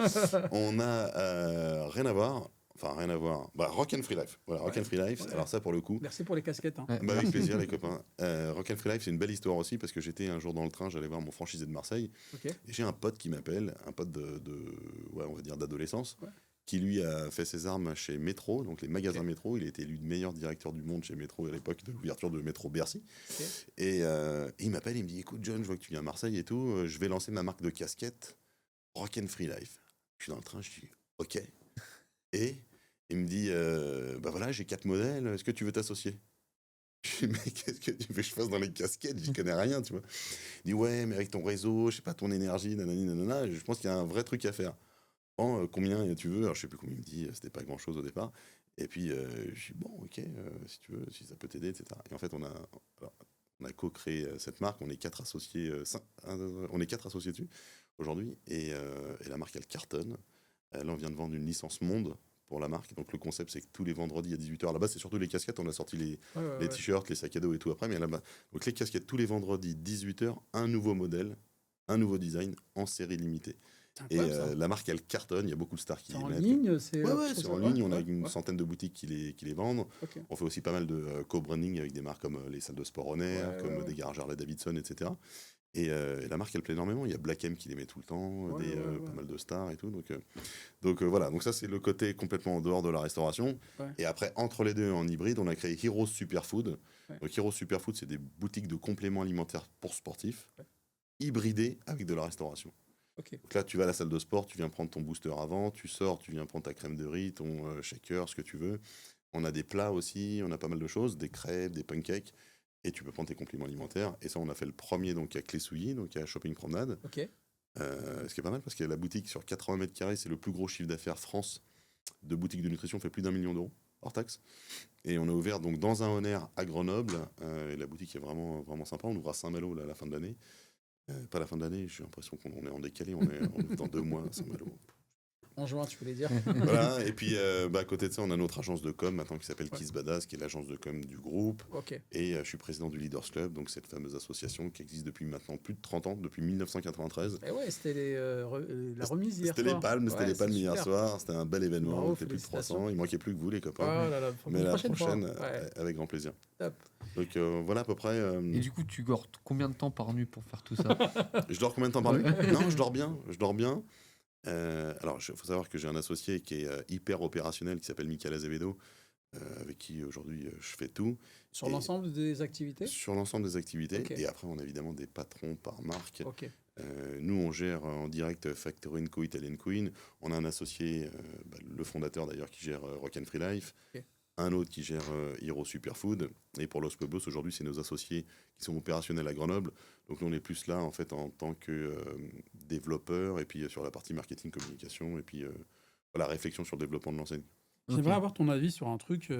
On a rien à voir. Enfin, rien à voir. Rock and Free Life. Voilà, Rock and Free Life. Alors ça, pour le coup... Merci pour les casquettes. Hein. Avec plaisir, les copains. Rock and Free Life, c'est une belle histoire aussi, parce que j'étais un jour dans le train, j'allais voir mon franchisé de Marseille, et j'ai un pote qui m'appelle, un pote on va dire d'adolescence, qui lui a fait ses armes chez Métro, donc les magasins Métro. Il a été élu meilleur directeur du monde chez Métro à l'époque de l'ouverture de Métro Bercy. Et il m'appelle, il me dit, écoute John, je vois que tu viens à Marseille et tout, je vais lancer ma marque de casquettes, Rock and Free Life. Je suis dans le train, je dis, ok. Et il me dit, voilà, j'ai 4 modèles, est-ce que tu veux t'associer? Je dis, mais qu'est-ce que tu veux que je fasse dans les casquettes? J'y connais rien, tu vois. Il dit, ouais, mais avec ton réseau, je sais pas, ton énergie, nanani, nanana, je pense qu'il y a un vrai truc à faire. Bon, combien tu veux? Alors, je sais plus combien il me dit, c'était pas grand-chose au départ. Et puis, je dis, bon, ok, si tu veux, si ça peut t'aider, etc. Et en fait, on a co-créé cette marque, on est 4 associés, on est 4 associés dessus aujourd'hui, et la marque, elle cartonne. Là, on vient de vendre une licence Monde pour la marque. Donc le concept, c'est que tous les vendredis à 18h, là-bas, c'est surtout les casquettes. On a sorti les t-shirts, les sacs à dos et tout après, mais là-bas. Donc les casquettes, tous les vendredis, 18h, un nouveau modèle, un nouveau design en série limitée. Et la marque, elle cartonne. Il y a beaucoup de stars qui les mettent. En ligne, c'est en ligne. On a une centaine de boutiques qui les vendent. On fait aussi pas mal de co-branding avec des marques comme les salles de sport Honor, comme des garages Harley Davidson, etc. Et la marque, elle plaît énormément. Il y a Black M qui les met tout le temps, pas mal de stars et tout. Donc voilà, donc ça, c'est le côté complètement en dehors de la restauration. Et après, entre les deux, en hybride, on a créé Heroes Superfood. Donc Heroes Superfood, c'est des boutiques de compléments alimentaires pour sportifs, hybridés avec de la restauration. Donc là, tu vas à la salle de sport, tu viens prendre ton booster avant, tu sors, tu viens prendre ta crème de riz, ton shaker, ce que tu veux. On a des plats aussi, on a pas mal de choses, des crêpes, des pancakes. Et tu peux prendre tes compléments alimentaires. Et ça, on a fait le premier donc, à Clé-Souilly, donc à Shopping Promenade. Ce qui est pas mal parce que la boutique sur 80 mètres carrés, c'est le plus gros chiffre d'affaires France de boutiques de nutrition, fait plus d'1 million d'euros hors taxe. Et on a ouvert donc, dans un Honor à Grenoble. Et la boutique est vraiment, vraiment sympa. On ouvre à Saint-Malo là, à la fin de l'année. Pas la fin de l'année, j'ai l'impression qu'on est en décalé, on est dans 2 mois, Saint-Malo. En juin, tu voulais dire. Voilà, et puis à côté de ça, on a notre agence de com maintenant qui s'appelle Ouais. Kiss Badass, qui est l'agence de com du groupe. Ok. Et je suis président du Leaders Club, donc cette fameuse association qui existe depuis maintenant plus de 30 ans, depuis 1993. Et ouais, c'était la remise hier C'était soir. c'était Ouais, les palmes c'est hier super. soir, c'était un bel événement, Bravo, on était plus de 300, félicitations. il manquait plus que vous les Oh copains. là là, Mais une la prochaine fois. prochaine, Ouais, avec grand plaisir. top. Donc voilà à peu près. Et du coup, tu gordes combien de temps par nuit pour faire tout ça? Je dors combien de temps par nuit? Ouais. Non, je dors bien, je dors bien. Alors, il faut savoir que j'ai un associé qui est hyper opérationnel, qui s'appelle Michael Azevedo, avec qui aujourd'hui je fais tout. Sur Et- l'ensemble des activités? Sur l'ensemble des activités. Ok. Et après, on a évidemment des patrons par marque. Ok. Nous, on gère en direct Factory & Co, Italian Queen. On a un associé, le fondateur d'ailleurs, qui gère Rock and Free Life. Ok. Un autre qui gère Hero Superfood. Et pour Los Pueblos, aujourd'hui, c'est nos associés qui sont opérationnels à Grenoble. Donc nous, on est plus là, en fait, en tant que développeur. Et puis sur la partie marketing, communication. Et puis la réflexion sur le développement de l'enseigne. J'aimerais Ok. avoir ton avis sur un truc.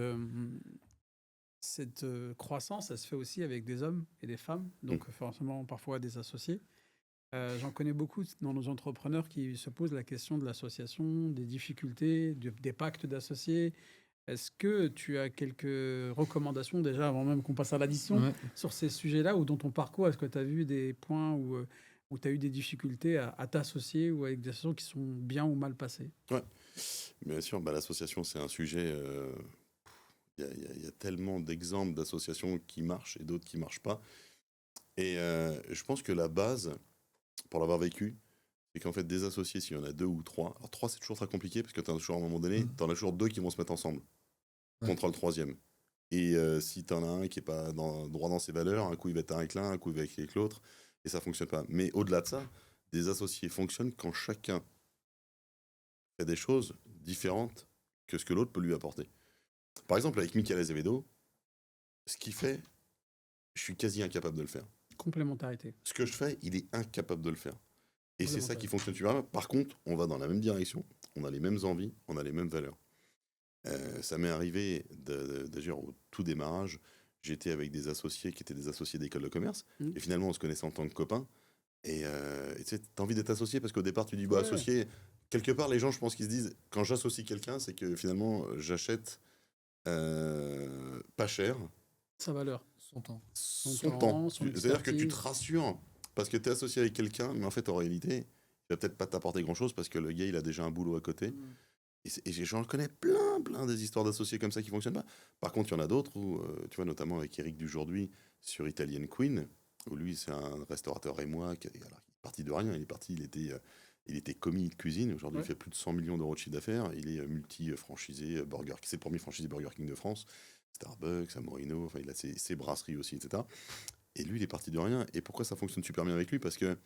Cette croissance, elle se fait aussi avec des hommes et des femmes, donc forcément parfois des associés. J'en connais beaucoup dans nos entrepreneurs qui se posent la question de l'association, des difficultés, des pactes d'associés. Est-ce que tu as quelques recommandations déjà, avant même qu'on passe à l'addition, Ouais. sur ces sujets-là ou dans ton parcours? Est-ce que tu as vu des points où tu as eu des difficultés à t'associer ou avec des associations qui sont bien ou mal passées? Bien sûr, l'association, c'est un sujet. Il y a tellement d'exemples d'associations qui marchent et d'autres qui ne marchent pas. Et je pense que la base, pour l'avoir vécu, c'est qu'en fait, des associés, s'il y en a 2 ou 3, alors 3, c'est toujours très compliqué parce que tu as toujours à un moment donné, tu en as toujours 2 qui vont se mettre ensemble Ouais. contre le 3e. Et si tu en as un qui n'est pas droit dans ses valeurs, un coup il va être avec l'un, un coup il va être avec l'autre, et ça ne fonctionne pas. Mais au-delà de ça, des associés fonctionnent quand chacun fait des choses différentes que ce que l'autre peut lui apporter. Par exemple, avec Michael Azevedo, ce qu'il fait, je suis quasi incapable de le faire. Complémentarité. Ce que je fais, il est incapable de le faire. Et c'est ça Complémentaire. qui fonctionne super bien. Par contre, on va dans la même direction, on a les mêmes envies, on a les mêmes valeurs. Ça m'est arrivé d'ailleurs au tout démarrage, j'étais avec des associés qui étaient des associés d'école de commerce, et finalement on se connaissait en tant que copains. Et tu sais, t'as envie d'être associé parce qu'au départ tu dis, bah, Ouais. associé, quelque part les gens, je pense qu'ils se disent, quand j'associe quelqu'un, c'est que finalement j'achète pas cher Sa valeur. Son temps. son temps, temps. son C'est-à-dire que tu te expertise. rassures parce que tu es associé avec quelqu'un, mais en fait, en réalité, il va peut-être pas t'apporter grand-chose parce que le gars, il a déjà un boulot à côté. Et j'en connais plein des histoires d'associés comme ça qui fonctionnent pas. Par contre, il y en a d'autres où, tu vois, notamment avec Eric d'aujourd'hui sur Italian Queen, où lui, c'est un restaurateur rémois qui il est parti de rien. Il était commis de cuisine. Aujourd'hui, Ouais. il fait plus de 100 millions d'euros de chiffre d'affaires. Il est multi-franchisé Burger King. C'est le premier franchisé Burger King de France. Starbucks, Amorino, enfin, il a ses brasseries aussi, etc. Et lui, il est parti de rien. Et pourquoi ça fonctionne super bien avec lui? Parce que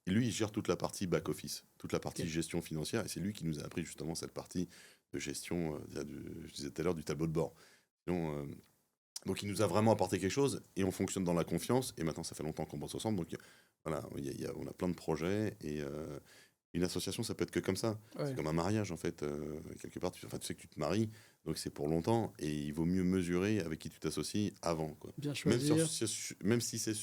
lui, il gère toute la partie back-office, toute la partie Ok. gestion financière. Et c'est lui qui nous a appris justement cette partie de gestion, je disais tout à l'heure, du tableau de bord. Sinon, donc, il nous a vraiment apporté quelque chose et on fonctionne dans la confiance. Et maintenant, ça fait longtemps qu'on bosse ensemble. Donc, voilà, on a plein de projets. Et une association, ça peut être que comme ça. Ouais. C'est comme un mariage, en fait. Quelque part, tu sais que tu te maries. Donc, c'est pour longtemps. Et il vaut mieux mesurer avec qui tu t'associes avant, quoi. Bien Même, choisir. même si si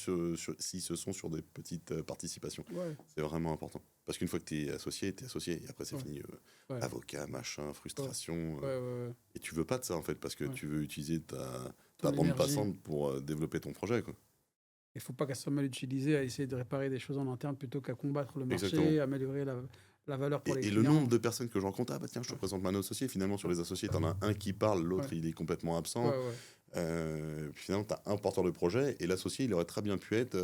ce sont sur des petites participations. Ouais. C'est vraiment important. Parce qu'une fois que tu es associé, tu es associé. Et après, c'est Ouais. fini. Ouais. Avocat, machin, frustration. Ouais. Et tu veux pas de ça, en fait. Parce que Ouais. tu veux utiliser ta Ton bande énergie. passante pour développer ton projet, quoi. Il faut pas qu'elle soit mal utilisée à essayer de réparer des choses en interne plutôt qu'à combattre le marché, Exactement. améliorer la valeur pour les Et clients. le nombre de personnes que je rencontre, ah bah tiens, je te Ouais. présente mon associé. Finalement, sur les associés, t'en as un qui parle, l'autre, Ouais. il est complètement absent. Ouais. Puis finalement, t'as un porteur de projet et l'associé, il aurait très bien pu être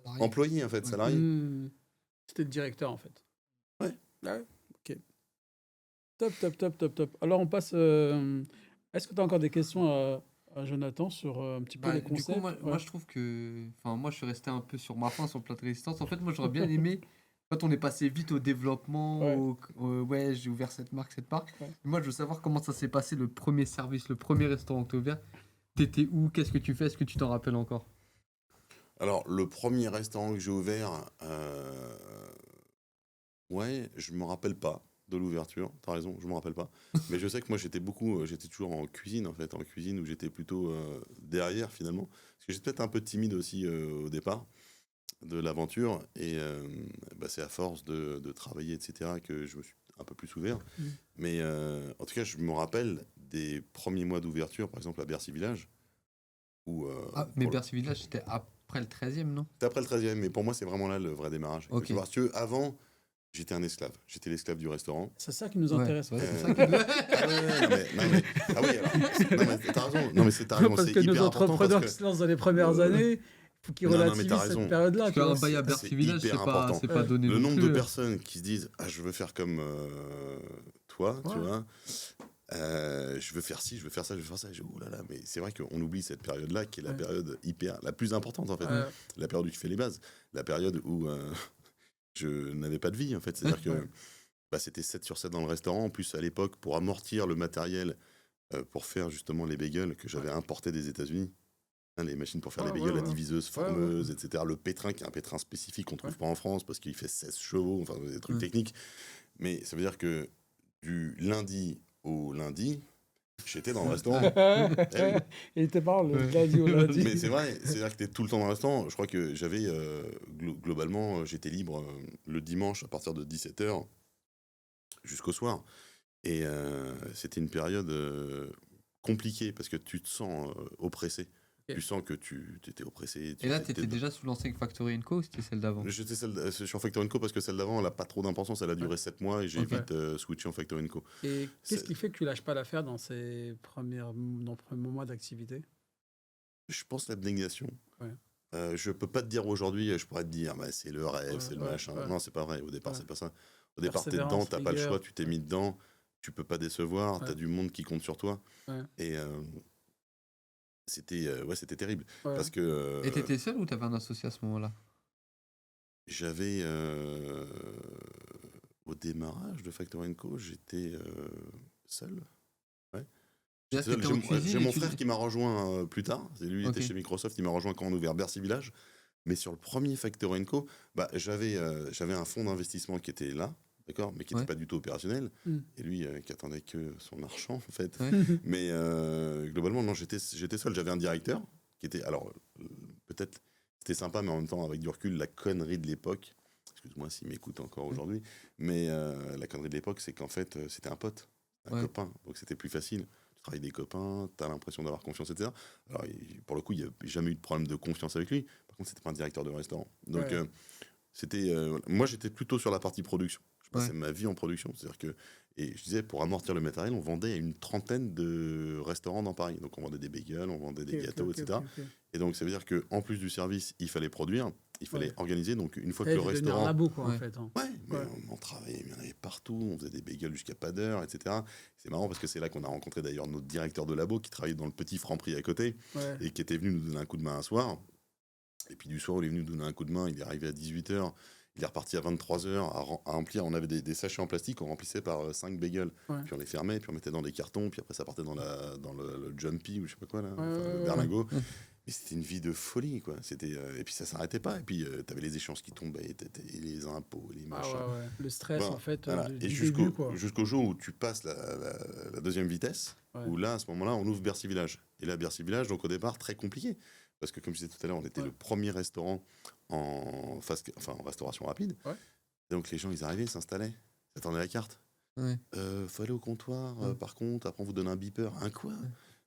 Salarié. employé, en fait, Ouais. salarié. C'était le directeur en fait. Ouais. Ouais. Ok. Top. Alors on passe. Est-ce que tu as encore des questions à Jonathan sur un petit peu Bah, les du concepts? coup, moi, je trouve que. Enfin, moi, je suis resté un peu sur ma faim, sur le plat de résistance. En fait, moi, j'aurais bien aimé. Quand on est passé vite au développement, Ouais. ouais, j'ai ouvert cette marque. Ouais. Moi, je veux savoir comment ça s'est passé le premier service, le premier restaurant que tu as ouvert. T'étais où? Qu'est-ce que tu fais? Est-ce que tu t'en rappelles encore? Alors, le premier restaurant que j'ai ouvert, ouais, je me rappelle pas de l'ouverture. T'as raison, je me rappelle pas. Mais je sais que moi, j'étais toujours en cuisine, en fait, où j'étais plutôt derrière, finalement. Parce que j'étais peut-être un peu timide aussi au départ. de l'aventure. Et c'est à force de travailler, etc., que je me suis un peu plus ouvert. Mais en tout cas, je me rappelle des premiers mois d'ouverture, par exemple à Bercy Village. Où, Ah, mais Bercy Village, c'était après le 13e, non? c'était après le 13e, mais pour moi, c'est vraiment là le vrai démarrage. Ok. Parce que avant, j'étais un esclave. J'étais l'esclave du restaurant. C'est ça qui nous Ouais, intéresse. ouais, Ouais. c'est ça qui... Ah ouais, non, mais ah oui, alors, non, mais t'as raison. Non, mais t'as raison, Parce c'est que nos hyper important entrepreneurs parce qui que se lancent dans les premières années, il faut qu'ils Non, mais relativisent t'as cette raison. période-là. Parce tu vois, qu'un bail à c'est- Bercy c'est Village, hyper important. c'est pas donné le non nombre plus. de personnes qui se disent je veux faire comme toi, tu Ouais. vois. Je veux faire ci, je veux faire ça, je veux faire ça. Oh là là, mais c'est vrai qu'on oublie cette période-là qui est la Ouais. période la plus importante en fait. Ouais. La période où tu fais les bases. La période où je n'avais pas de vie en fait. C'est-à-dire que c'était 7 sur 7 dans le restaurant. En plus, à l'époque, pour amortir le matériel, pour faire justement les bagels que j'avais importé des États-Unis. Les machines pour faire les bagels, la diviseuse, formeuse, etc. Le pétrin, qui est un pétrin spécifique qu'on ne trouve pas en France parce qu'il fait 16 chevaux, enfin des trucs techniques. Mais ça veut dire que du lundi au lundi, j'étais dans le restaurant. Eh oui. Il était marrant le lundi au lundi. Mais c'est vrai, c'est-à-dire que tu es tout le temps dans le restaurant. Je crois que j'avais, globalement, j'étais libre le dimanche à partir de 17h jusqu'au soir. Et c'était une période compliquée parce que tu te sens oppressé. Tu sens que tu étais oppressé. Et là, t'étais déjà sous l'enseigne Factory & Co ou c'était celle d'avant? J'étais sur Factory & Co parce que celle d'avant, elle n'a pas trop d'importance. Elle a duré 7 mois et j'ai vite switché en Factory & Co. Et qu'est-ce qui fait que tu lâches pas l'affaire dans ces premiers mois d'activité? Je pense l'abnégation. Ouais. Je peux pas te dire aujourd'hui, je pourrais te dire c'est le rêve, c'est le machin. ouais. Non, c'est pas vrai. Au départ, Ouais. c'est pas ça. Au départ, t'es Persévérance, dedans, t'as pas le rigueur. choix, tu t'es mis dedans, tu peux pas décevoir, Ouais. t'as du monde qui compte sur toi. Ouais. Et c'était terrible. Ouais. Parce que Et t'étais seul ou t'avais un associé à ce moment-là? j'avais au démarrage de Factory & Co, j'étais seul. Ouais. Là, J'étais seul. t'étais en cuisine J'ai et mon tu frère dis- qui m'a rejoint plus tard. Lui, il Ok. était chez Microsoft, il m'a rejoint quand on a ouvert Bercy Village. Mais sur le premier Factory & Co, j'avais un fonds d'investissement qui était là, d'accord, mais qui n'était Ouais. pas du tout opérationnel. Mm. Et lui, qui attendait que son argent, en fait. Ouais. Mais globalement, non, j'étais seul. J'avais un directeur qui était, alors, peut-être, c'était sympa, mais en même temps, avec du recul, la connerie de l'époque, excuse-moi s'il m'écoute encore aujourd'hui, mais la connerie de l'époque, c'est qu'en fait, c'était un pote, un copain. Donc c'était plus facile. Tu travailles des copains, tu as l'impression d'avoir confiance, etc. Alors, pour le coup, il n'y a jamais eu de problème de confiance avec lui. Par contre, c'était pas un directeur de restaurant. Donc, c'était. Moi, j'étais plutôt sur la partie production. Je passais ma vie en production. C'est-à-dire que. Et je disais, pour amortir le matériel, on vendait à une trentaine de restaurants dans Paris. Donc, on vendait des bagels, on vendait des gâteaux, etc. Et donc, ça veut dire qu'en plus du service, il fallait produire, il fallait organiser. Donc, une fois que le restaurant. Un labo, quoi, en fait. Hein. Mais on travaillait, il y en avait partout, on faisait des bagels jusqu'à pas d'heure, etc. C'est marrant parce que c'est là qu'on a rencontré d'ailleurs notre directeur de labo qui travaillait dans le petit Franprix à côté et qui était venu nous donner un coup de main un soir. Et puis du soir où il est venu nous donner un coup de main, il est arrivé à 18h, il est reparti à 23h à remplir. On avait des sachets en plastique qu'on remplissait par 5 bagels. Puis on les fermait, puis on mettait dans des cartons, puis après ça partait dans le Jumpy ou je sais pas quoi, là, le Berlingot. Mais c'était une vie de folie, quoi. Et puis ça s'arrêtait pas. Et puis t'avais les échéances qui tombaient, et les impôts, les machins. Le stress, en fait, voilà. du Et début, quoi. jusqu'au jour où tu passes la deuxième vitesse, où là, à ce moment-là, on ouvre Bercy Village. Et là, Bercy Village, donc au départ, très compliqué. Parce que comme je disais tout à l'heure, on était le premier restaurant en restauration rapide. Et donc les gens, ils arrivaient, ils s'installaient, ils attendaient la carte. Faut aller au comptoir, par contre, après on vous donne un beeper. Un quoi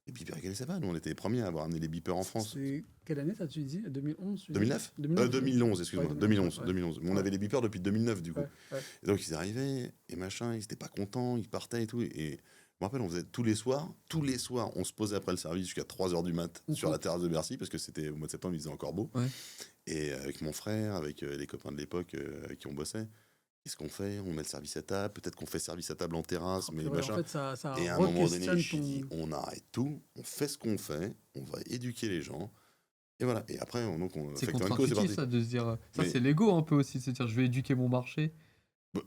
Les beepers, quel ça va? Nous, on était les premiers à avoir amené les beepers en France. C'est quelle année, tu dis 2011 2009 2011, excuse-moi. 2011. Mais on avait les beepers depuis 2009, du coup. Et donc, ils arrivaient, et machin, ils n'étaient pas contents, ils partaient et tout. Et je me rappelle, on faisait tous les soirs, on se posait après le service jusqu'à 3h du mat sur la terrasse de Bercy, parce que c'était au mois de septembre, il faisait encore beau. Et avec mon frère, avec les copains de l'époque avec qui on bossait, qu'est-ce qu'on fait? On met le service à table, peut-être qu'on fait service à table en terrasse, mais machin. En fait, ça et à un moment donné, je dis, on arrête tout, on fait ce qu'on fait, on va éduquer les gens. Et voilà. Et après, c'est Factory & Co, contre-intuitif, ça, de se dire... Ça, c'est l'ego, un peu, aussi, de se dire, je vais éduquer mon marché.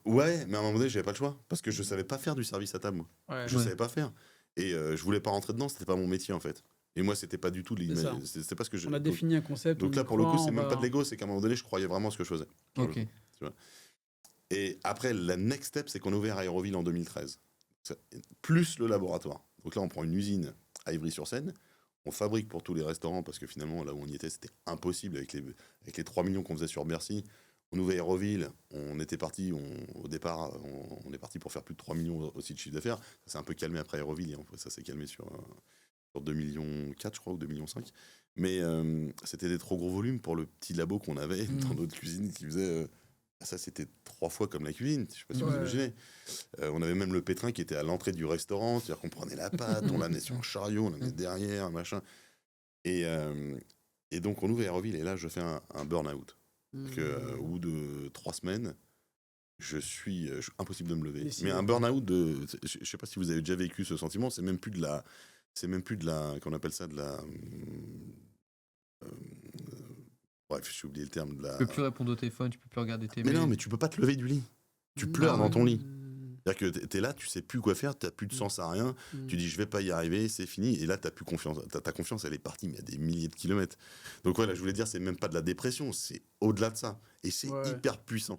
Ouais, mais à un moment donné, j'avais pas le choix, parce que je savais pas faire du service à table, moi. Je savais pas faire. Et je voulais pas rentrer dedans, c'était pas mon métier, en fait. Et moi, c'était pas du tout c'était pas ce que je... On a défini un concept. Donc là, pour le coup, c'est même pas de l'ego, c'est qu'à un moment donné, je croyais vraiment à ce que je faisais. Ok. Tu vois. Et après, la next step, c'est qu'on a ouvert Aéroville en 2013. Plus le laboratoire. Donc là, on prend une usine à Ivry-sur-Seine. on fabrique pour tous les restaurants parce que finalement, là où on y était, c'était impossible avec les 3 millions qu'on faisait sur Bercy. On ouvrait Aéroville, on était parti, au départ, on est parti pour faire plus de 3 millions aussi de chiffre d'affaires. Ça s'est un peu calmé après Aéroville, et ça s'est calmé sur 2,4 millions, je crois, ou 2,5 millions. Mais c'était des trop gros volumes pour le petit labo qu'on avait dans notre cuisine qui faisait. Ça, c'était 3 fois comme la cuisine. Je sais pas si vous imaginez. On avait même le pétrin qui était à l'entrée du restaurant. C'est-à-dire qu'on prenait la pâte, on l'amenait sur un chariot, on l'amenait derrière, machin. Et donc, on ouvre Aéroville et là, je fais un burn-out. Au bout de 3 semaines, je suis impossible de me lever. Mais un burn-out je sais pas si vous avez déjà vécu ce sentiment. C'est même plus de la, qu'on appelle ça de la. Bref, j'ai oublié le terme de la. Tu peux plus répondre au téléphone, tu peux plus regarder tes Mais mails. non, mais tu peux pas te lever du lit. Tu pleures dans ton lit. C'est-à-dire que t'es là, tu sais plus quoi faire, t'as plus de sens à rien. Tu dis je vais pas y arriver, c'est fini. Et là, t'as plus confiance. Ta confiance, elle est partie, mais à des milliers de kilomètres. Donc voilà, je voulais dire, c'est même pas de la dépression, c'est au-delà de ça. Et c'est hyper puissant.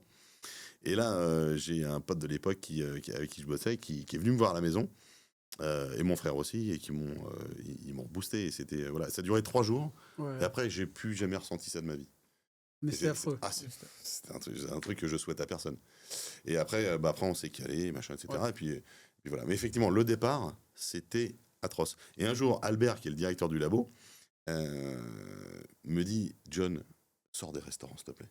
Et là, j'ai un pote de l'époque avec qui je bossais, qui est venu me voir à la maison, et mon frère aussi, et ils m'ont boosté. Et c'était voilà, ça a duré 3 jours. Et après, j'ai plus jamais ressenti ça de ma vie. Mais c'est affreux. C'est un truc que je souhaite à personne. Et après, après on s'est calé, machin, etc. Et puis voilà. Mais effectivement, le départ, c'était atroce. Et un jour, Albert, qui est le directeur du labo, me dit, John, sors des restaurants, s'il te plaît.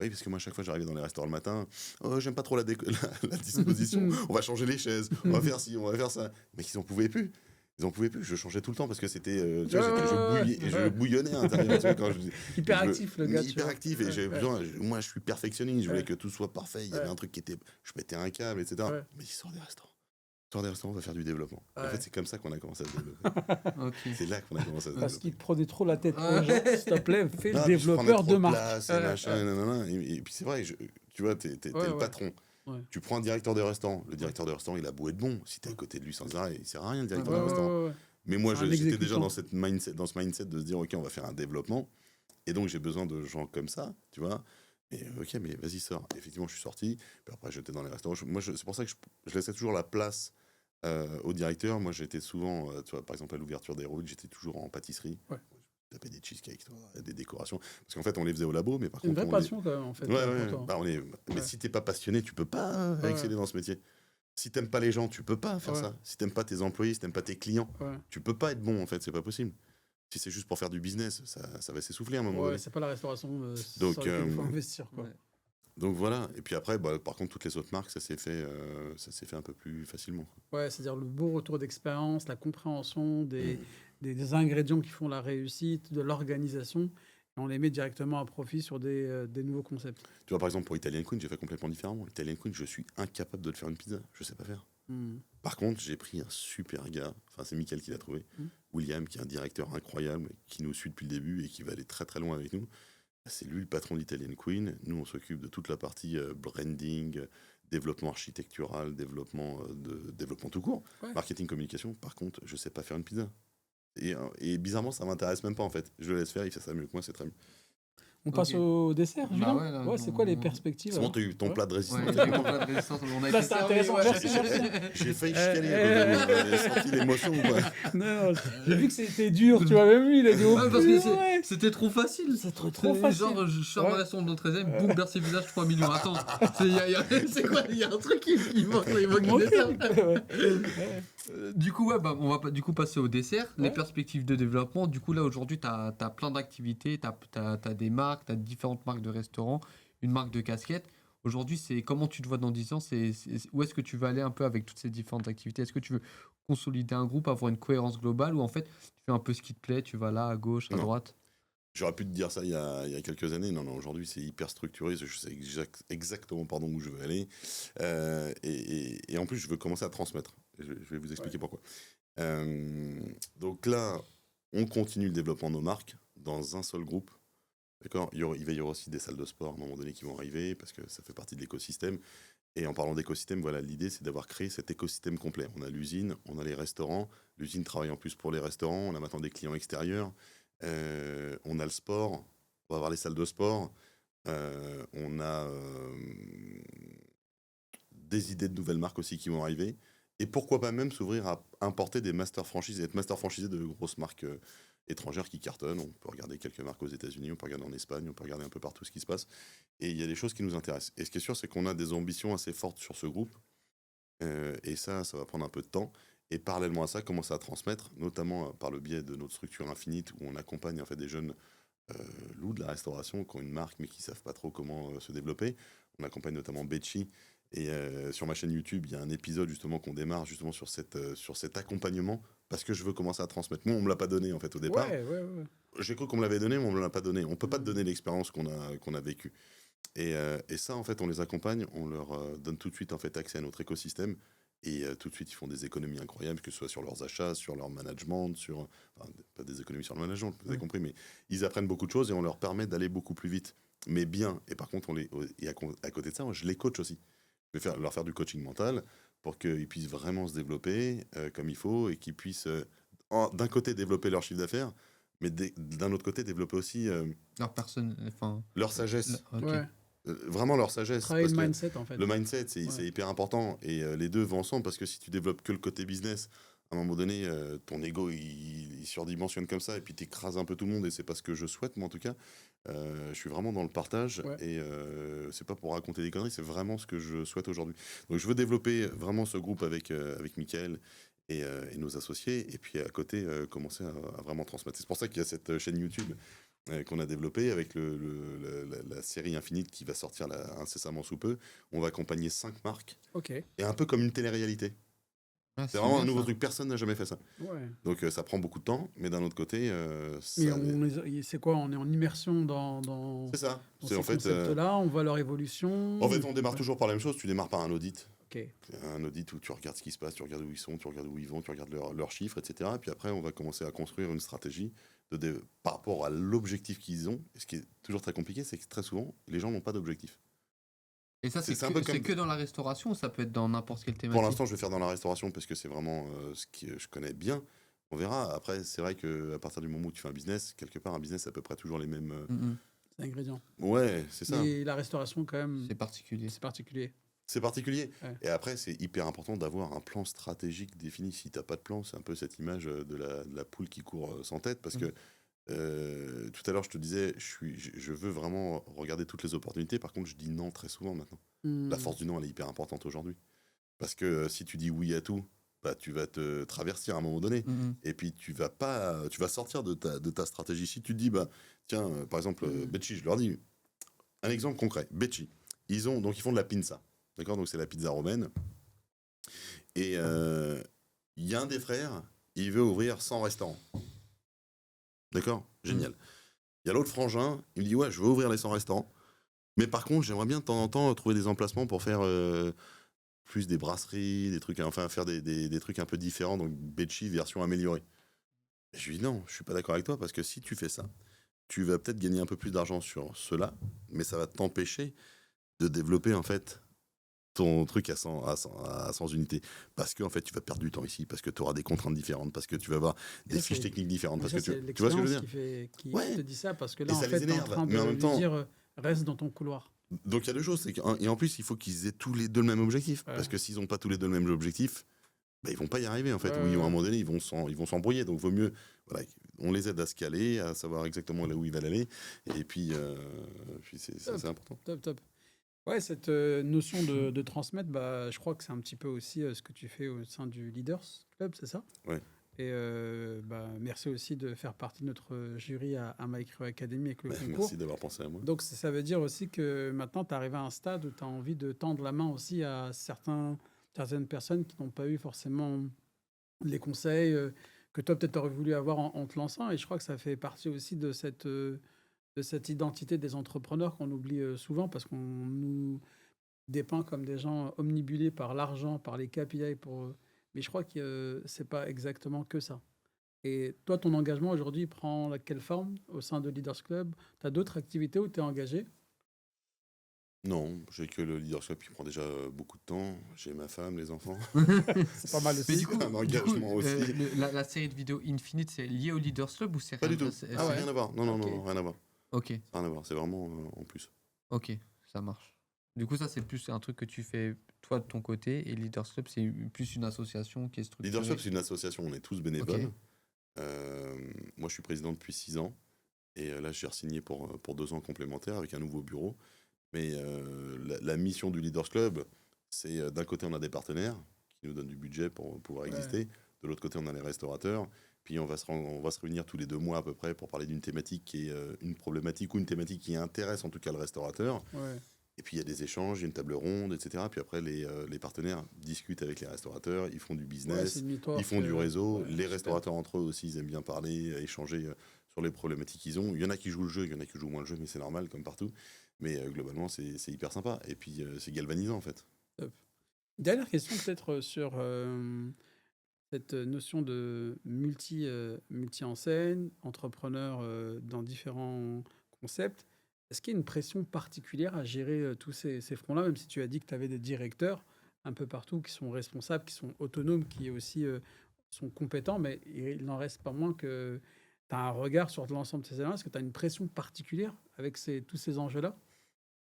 Oui, parce que moi, à chaque fois, j'arrivais dans les restaurants le matin. Oh, j'aime pas trop la disposition. On va changer les chaises. On va faire ci, on va faire ça. Mais ils en pouvaient plus. Je changeais tout le temps parce que c'était. Je bouillonnais à l'intérieur. Hyperactif, le gars. Hyperactif. Et j'avais besoin. Moi, je suis perfectionniste. Je voulais que tout soit parfait. Il y avait un truc qui était. Je mettais un câble, etc. Mais il sort des restaurants. On va faire du développement. En fait, c'est comme ça qu'on a commencé à se développer. C'est là qu'on a commencé à se développer. Parce qu'il prenait trop la tête aux gens. S'il te plaît, fais le développeur de marque. Et puis c'est vrai, tu vois, t'es le patron. Tu prends un directeur de restaurant. Le directeur de restaurant, il a beau être bon. Si t'es à côté de lui sans arrêt, il sert à rien, le directeur de restaurant. Mais moi, j'étais déjà dans ce mindset de se dire, OK, on va faire un développement. Et donc, j'ai besoin de gens comme ça, tu vois. Et OK, mais vas-y, sors. Et effectivement, je suis sorti. Puis après, j'étais dans les restaurants. C'est pour ça que je laissais toujours la place au directeur. Moi, j'étais souvent, tu vois, par exemple, à l'ouverture des routes, j'étais toujours en pâtisserie. Je tapais des cheesecakes, des décorations. Parce qu'en fait, on les faisait au labo, mais par contre. Une vraie passion, quand même, en fait. Mais si t'es pas passionné, tu peux pas exceller dans ce métier. Si t'aimes pas les gens, tu peux pas faire ça. Si t'aimes pas tes employés, si t'aimes pas tes clients, tu peux pas être bon, en fait. C'est pas possible. Si c'est juste pour faire du business, ça va s'essouffler à un moment donné. C'est pas la restauration donc, sur laquelle il faut investir, quoi. Donc voilà, et puis après, par contre, toutes les autres marques, ça s'est fait un peu plus facilement. Ouais, c'est-à-dire le beau retour d'expérience, la compréhension des ingrédients qui font la réussite, de l'organisation, et on les met directement à profit sur des nouveaux concepts. Tu vois, par exemple, pour Italian Queen, j'ai fait complètement différemment. Italian Queen, je suis incapable de le faire une pizza, je sais pas faire. Par contre, j'ai pris un super gars, enfin c'est Mickaël qui l'a trouvé, William, qui est un directeur incroyable, qui nous suit depuis le début et qui va aller très très loin avec nous. C'est lui le patron d'Italian Queen. Nous, on s'occupe de toute la partie branding, développement architectural, développement tout court, marketing, communication. Par contre, je sais pas faire une pizza. Et bizarrement, ça m'intéresse même pas en fait. Je le laisse faire, il fait ça mieux que moi, c'est très bien. On passe au dessert, Julien. C'est quoi les perspectives? C'est bon, tu as eu ton plat de résistance. Là, c'est intéressant. J'ai failli chicaner. J'ai senti l'émotion ou quoi? Non, j'ai vu que c'était dur, tu vois. Même lui, il a dit parce que c'était trop facile. C'est trop facile. Genre, je sors de la sonde dans le 13ème, boum, Bercy Village, 3 millions. Attends, c'est quoi? Il y a un truc qui manque. Il manque du dessert. Du coup, on va du coup passer au dessert. Les perspectives de développement. Du coup, là, aujourd'hui, tu as plein d'activités. Tu as des marques, tu as différentes marques de restaurants, une marque de casquettes. Aujourd'hui, c'est comment tu te vois dans 10 ans, où est-ce que tu vas aller un peu avec toutes ces différentes activités? Est-ce que tu veux consolider un groupe, avoir une cohérence globale, ou en fait, tu fais un peu ce qui te plaît, tu vas là, à gauche, à droite? J'aurais pu te dire ça il y a quelques années. Non, aujourd'hui, c'est hyper structuré. Je sais exactement où je veux aller. Et en plus, je veux commencer à transmettre. Je vais vous expliquer pourquoi. Donc là, on continue le développement de nos marques dans un seul groupe. D'accord. Il va y avoir aussi des salles de sport à un moment donné qui vont arriver parce que ça fait partie de l'écosystème. Et en parlant d'écosystème, voilà, l'idée, c'est d'avoir créé cet écosystème complet. On a l'usine, on a les restaurants. L'usine travaille en plus pour les restaurants. On a maintenant des clients extérieurs. On a le sport, on va avoir les salles de sport, on a des idées de nouvelles marques aussi qui vont arriver, et pourquoi pas même s'ouvrir à importer des master franchises et être master franchisé de grosses marques étrangères qui cartonnent. On peut regarder quelques marques aux États-Unis, on peut regarder en Espagne, on peut regarder un peu partout ce qui se passe. Et il y a des choses qui nous intéressent. Et ce qui est sûr, c'est qu'on a des ambitions assez fortes sur ce groupe. Et ça va prendre un peu de temps. Et parallèlement à ça, commencer à transmettre, notamment par le biais de notre structure Infinite, où on accompagne en fait des jeunes loups de la restauration qui ont une marque mais qui savent pas trop comment se développer. On accompagne notamment Becci. Et sur ma chaîne YouTube, il y a un épisode justement qu'on démarre justement sur cet accompagnement parce que je veux commencer à transmettre. Moi, on me l'a pas donné en fait au départ. Ouais. J'ai cru qu'on me l'avait donné, mais on me l'a pas donné. On peut pas te donner l'expérience qu'on a vécue. Et ça, en fait, on les accompagne, on leur donne tout de suite en fait accès à notre écosystème. Et tout de suite, ils font des économies incroyables, que ce soit sur leurs achats, sur leur management, enfin, pas des économies sur le management, vous avez compris, mais ils apprennent beaucoup de choses et on leur permet d'aller beaucoup plus vite, mais bien. Et par contre, à côté de ça, moi, je les coach aussi. Je vais leur faire du coaching mental pour qu'ils puissent vraiment se développer comme il faut et qu'ils puissent, d'un côté, développer leur chiffre d'affaires, mais d'un autre côté, développer aussi Leur personne, enfin, leur sagesse. ok. Ouais. Vraiment leur sagesse. Travailler parce le que mindset, en fait. le mindset, c'est Ouais. hyper important. Et les deux vont ensemble parce que si tu développes que le côté business, à un moment donné, ton ego, il surdimensionne comme ça et puis tu écrases un peu tout le monde. Et c'est pas ce que je souhaite, moi, en tout cas. Je suis vraiment dans le partage. Ouais. Et c'est pas pour raconter des conneries, c'est vraiment ce que je souhaite aujourd'hui. Donc je veux développer vraiment ce groupe avec Mickaël et nos associés. Et puis à côté, commencer à vraiment transmettre. C'est pour ça qu'il y a cette chaîne YouTube qu'on a développé avec la série Infinite qui va sortir là, incessamment sous peu. On va accompagner 5 marques Ok. et un peu comme une télé-réalité. Ah, C'est vraiment bien, un nouveau ça. truc, personne n'a jamais fait ça. Ouais. Donc ça prend beaucoup de temps, mais d'un autre côté, Mais c'est quoi? On est en immersion dans c'est ça. dans C'est ces en fait, concepts-là, on voit leur évolution. on démarre toujours par la même chose. Tu démarres par un audit. Ok. Un audit où tu regardes ce qui se passe, tu regardes où ils sont, tu regardes où ils vont, tu regardes leurs chiffres, etc. Et puis après, on va commencer à construire une stratégie par rapport à l'objectif qu'ils ont. Et ce qui est toujours très compliqué, c'est que très souvent, les gens n'ont pas d'objectif. Et ça, C'est c'est un peu que, comme- c'est que dans la restauration ou ça peut être dans n'importe quelle Pour thématique? l'instant, je vais faire dans la restauration parce que c'est vraiment ce que je connais bien. On verra. Après, c'est vrai qu'à partir du moment où tu fais un business, quelque part, un business, c'est à peu près toujours les mêmes. Mhm. C'est ingrédient. Ouais, c'est ça. Mais la restauration, quand même, C'est particulier. c'est particulier. C'est particulier. Ouais. Et après, c'est hyper important d'avoir un plan stratégique défini. Si tu n'as pas de plan, c'est un peu cette image de la poule qui court sans tête. Parce que tout à l'heure, je te disais, je veux vraiment regarder toutes les opportunités. Par contre, je dis non très souvent maintenant. La force du non, elle est hyper importante aujourd'hui. Parce que si tu dis oui à tout, bah, tu vas te traverser à un moment donné. Mhm. Et puis, tu vas sortir de ta stratégie. Si tu te dis, bah, tiens, par exemple, Becci, je leur dis, un exemple concret. Becci, ils font de la pizza. D'accord? Donc, c'est la pizza romaine. Et il y a un des frères, il veut ouvrir 100 restaurants. D'accord? Génial. Il y a l'autre frangin, il me dit, ouais, je veux ouvrir les 100 restaurants. Mais par contre, j'aimerais bien de temps en temps trouver des emplacements pour faire plus des brasseries, des trucs, enfin faire des trucs un peu différents, donc Becci version améliorée. Et je lui dis non, je suis pas d'accord avec toi parce que si tu fais ça, tu vas peut-être gagner un peu plus d'argent sur cela, mais ça va t'empêcher de développer en fait ton truc à 100 unités. Parce que en fait, tu vas perdre du temps ici, parce que tu auras des contraintes différentes, parce que tu vas avoir des Ça, fiches c'est- techniques différentes. Parce Ça, que c'est tu vois ce que je veux dire? qui Ouais. te dit ça parce que Et là, en ça les fait, t'es en énerve, train de mais en même lui temps- dire reste dans ton couloir. Donc il y a deux choses, et en plus il faut qu'ils aient tous les deux le même objectif, Ouais. parce que s'ils n'ont pas tous les deux le même objectif, bah, ils vont pas y arriver en fait, Ouais, ou à un ouais. moment donné ils vont s'embrouiller, donc vaut mieux, voilà, on les aide à se caler, à savoir exactement là où ils veulent aller, et puis, c'est important. Top. Ouais, cette notion de transmettre, bah, je crois que c'est un petit peu aussi ce que tu fais au sein du Leaders Club, c'est ça? Ouais. Et bah, merci aussi de faire partie de notre jury à My Hero Academy avec le Bah, concours. merci d'avoir pensé à moi. Donc ça veut dire aussi que maintenant, tu arrives à un stade où tu as envie de tendre la main aussi à certaines personnes qui n'ont pas eu forcément les conseils que toi, peut-être, aurais voulu avoir en te lançant. Et je crois que ça fait partie aussi de cette identité des entrepreneurs qu'on oublie souvent parce qu'on nous dépeint comme des gens omnibulés par l'argent, par les KPI. Mais je crois que c'est pas exactement que ça. Et toi, ton engagement aujourd'hui prend quelle forme au sein de Leaders Club? Tu as d'autres activités où tu es engagé? Non, j'ai que le leadership qui prend déjà beaucoup de temps, j'ai ma femme, les enfants. C'est pas mal Mais aussi. du coup, Un engagement aussi. la série de vidéos Infinite, c'est lié au Leaders Club ou c'est Pas rien du tout, c'est- ah, c'est- rien à voir, non, Ok. rien à voir, Ok, rien à voir, c'est vraiment en plus. ok, ça marche. Du coup, ça, c'est plus un truc que tu fais toi de ton côté et Leaders Club, c'est plus une association qui est structurée. Leadership, c'est une association, on est tous bénévoles. Ok. Moi, je suis président depuis 6 ans. Et là, j'ai re-signé pour 2 ans complémentaires avec un nouveau bureau. Mais la mission du Leaders Club, c'est d'un côté, on a des partenaires qui nous donnent du budget pour pouvoir Ouais. exister. De l'autre côté, on a les restaurateurs. Puis on va se réunir tous les 2 mois à peu près pour parler d'une thématique qui est une problématique ou une thématique qui intéresse en tout cas le restaurateur. Ouais. Et puis il y a des échanges, il y a une table ronde, etc. Puis après, les partenaires discutent avec les restaurateurs, ils font du Ouais, business, c'est demi-toi, ils font du réseau. ouais, Les super. restaurateurs entre eux aussi, ils aiment bien parler, échanger sur les problématiques qu'ils ont. Il y en a qui jouent le jeu, il y en a qui jouent moins le jeu, mais c'est normal comme partout. Mais globalement, c'est hyper sympa. Et puis c'est galvanisant en fait. Dernière question peut-être sur cette notion de multi-enseigne, entrepreneur dans différents concepts. Est-ce qu'il y a une pression particulière à gérer tous ces fronts-là, même si tu as dit que tu avais des directeurs un peu partout qui sont responsables, qui sont autonomes, qui aussi sont compétents, mais il n'en reste pas moins que tu as un regard sur l'ensemble de ces éléments. Est-ce que tu as une pression particulière avec tous ces enjeux-là?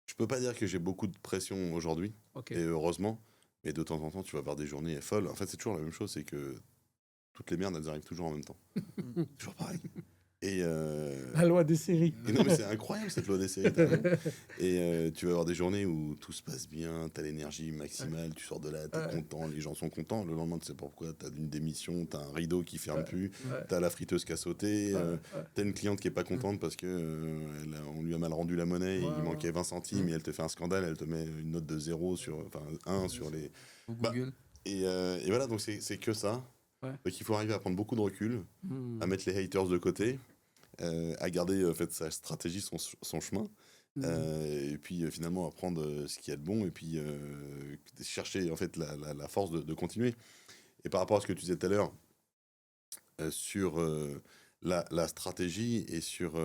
Je peux pas dire que j'ai beaucoup de pression aujourd'hui, Ok. et heureusement. Mais de temps en temps, tu vas avoir des journées folles. En fait, c'est toujours la même chose, c'est que toutes les merdes, elles arrivent toujours en même temps. Toujours pareil. Et, La loi des séries. et non, mais c'est incroyable cette loi des séries. T'as raison. Et tu vas avoir des journées où tout se passe bien, t'as l'énergie maximale, tu sors de là, t'es Ouais. content, les gens sont contents. Le lendemain, tu sais pas pourquoi, t'as une démission, t'as un rideau qui ferme Ouais. plus, Ouais. t'as la friteuse qui a sauté, Ouais. t'as une cliente qui est pas contente parce que on lui a mal rendu la monnaie, Ouais, il manquait 20 centimes et elle te fait un scandale, elle te met une note de 0 sur, enfin 1 sur les. Au Bah, Google. Et voilà, donc c'est que ça. Ouais. Donc il faut arriver à prendre beaucoup de recul, Hmm. à mettre les haters de côté, à garder en fait sa stratégie, son chemin, Hmm. et puis finalement à prendre ce qu'il y a de bon, et puis chercher en fait la force de continuer. Et par rapport à ce que tu disais tout à l'heure sur la stratégie et sur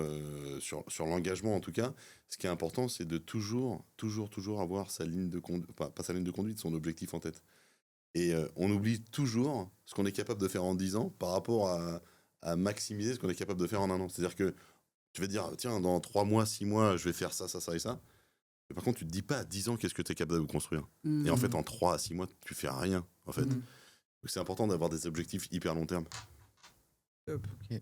l'engagement en tout cas, ce qui est important, c'est de toujours avoir sa ligne de conduite, pas sa ligne de conduite, son objectif en tête. Et on oublie toujours ce qu'on est capable de faire en 10 ans par rapport à maximiser ce qu'on est capable de faire en 1 an. C'est-à-dire que tu vas te dire, tiens, dans 3 mois, 6 mois, je vais faire ça, ça, ça et ça. Mais par contre, tu te dis pas à 10 ans qu'est-ce que tu es capable de construire. Et en fait, en 3 à 6 mois, tu fais rien. En fait. Hmm. Donc c'est important d'avoir des objectifs hyper long terme. Top. Ok.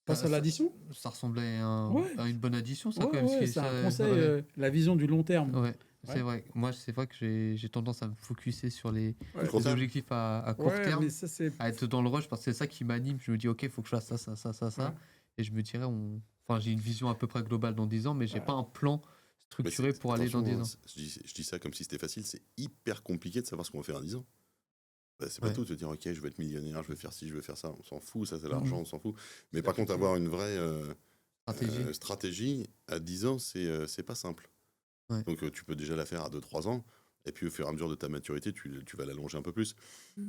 Passe à l'addition. Ça ressemblait Ouais. à une bonne addition, ça, Ouais, quand même. ouais, ce qui- c'est un ça- conseil, ouais. la vision du long terme. Ouais, Ouais. c'est vrai. Moi, c'est vrai que j'ai tendance à me focuser sur les Court terme. objectifs à court Ouais, terme, mais ça c'est. à être dans le rush, parce que c'est ça qui m'anime. Je me dis, ok, il faut que je fasse ça. Ouais. Et je me dirais, enfin, j'ai une vision à peu près globale dans 10 ans, mais j'ai Ouais. pas un plan Mais structuré pour aller dans 10 ans. attention, je dis ça comme si c'était facile, c'est hyper compliqué de savoir ce qu'on va faire à 10 ans. Bah, c'est pas Ouais. tout de se dire, ok, je vais être millionnaire, je vais faire ci, je vais faire ça. On s'en fout, ça c'est Mhm. l'argent, on s'en fout. Mais C'est par la contre, culture. avoir une vraie Stratégie. stratégie à 10 ans, c'est pas simple. Ouais. Donc tu peux déjà la faire à 2-3 ans. Et puis au fur et à mesure de ta maturité, tu vas l'allonger un peu plus.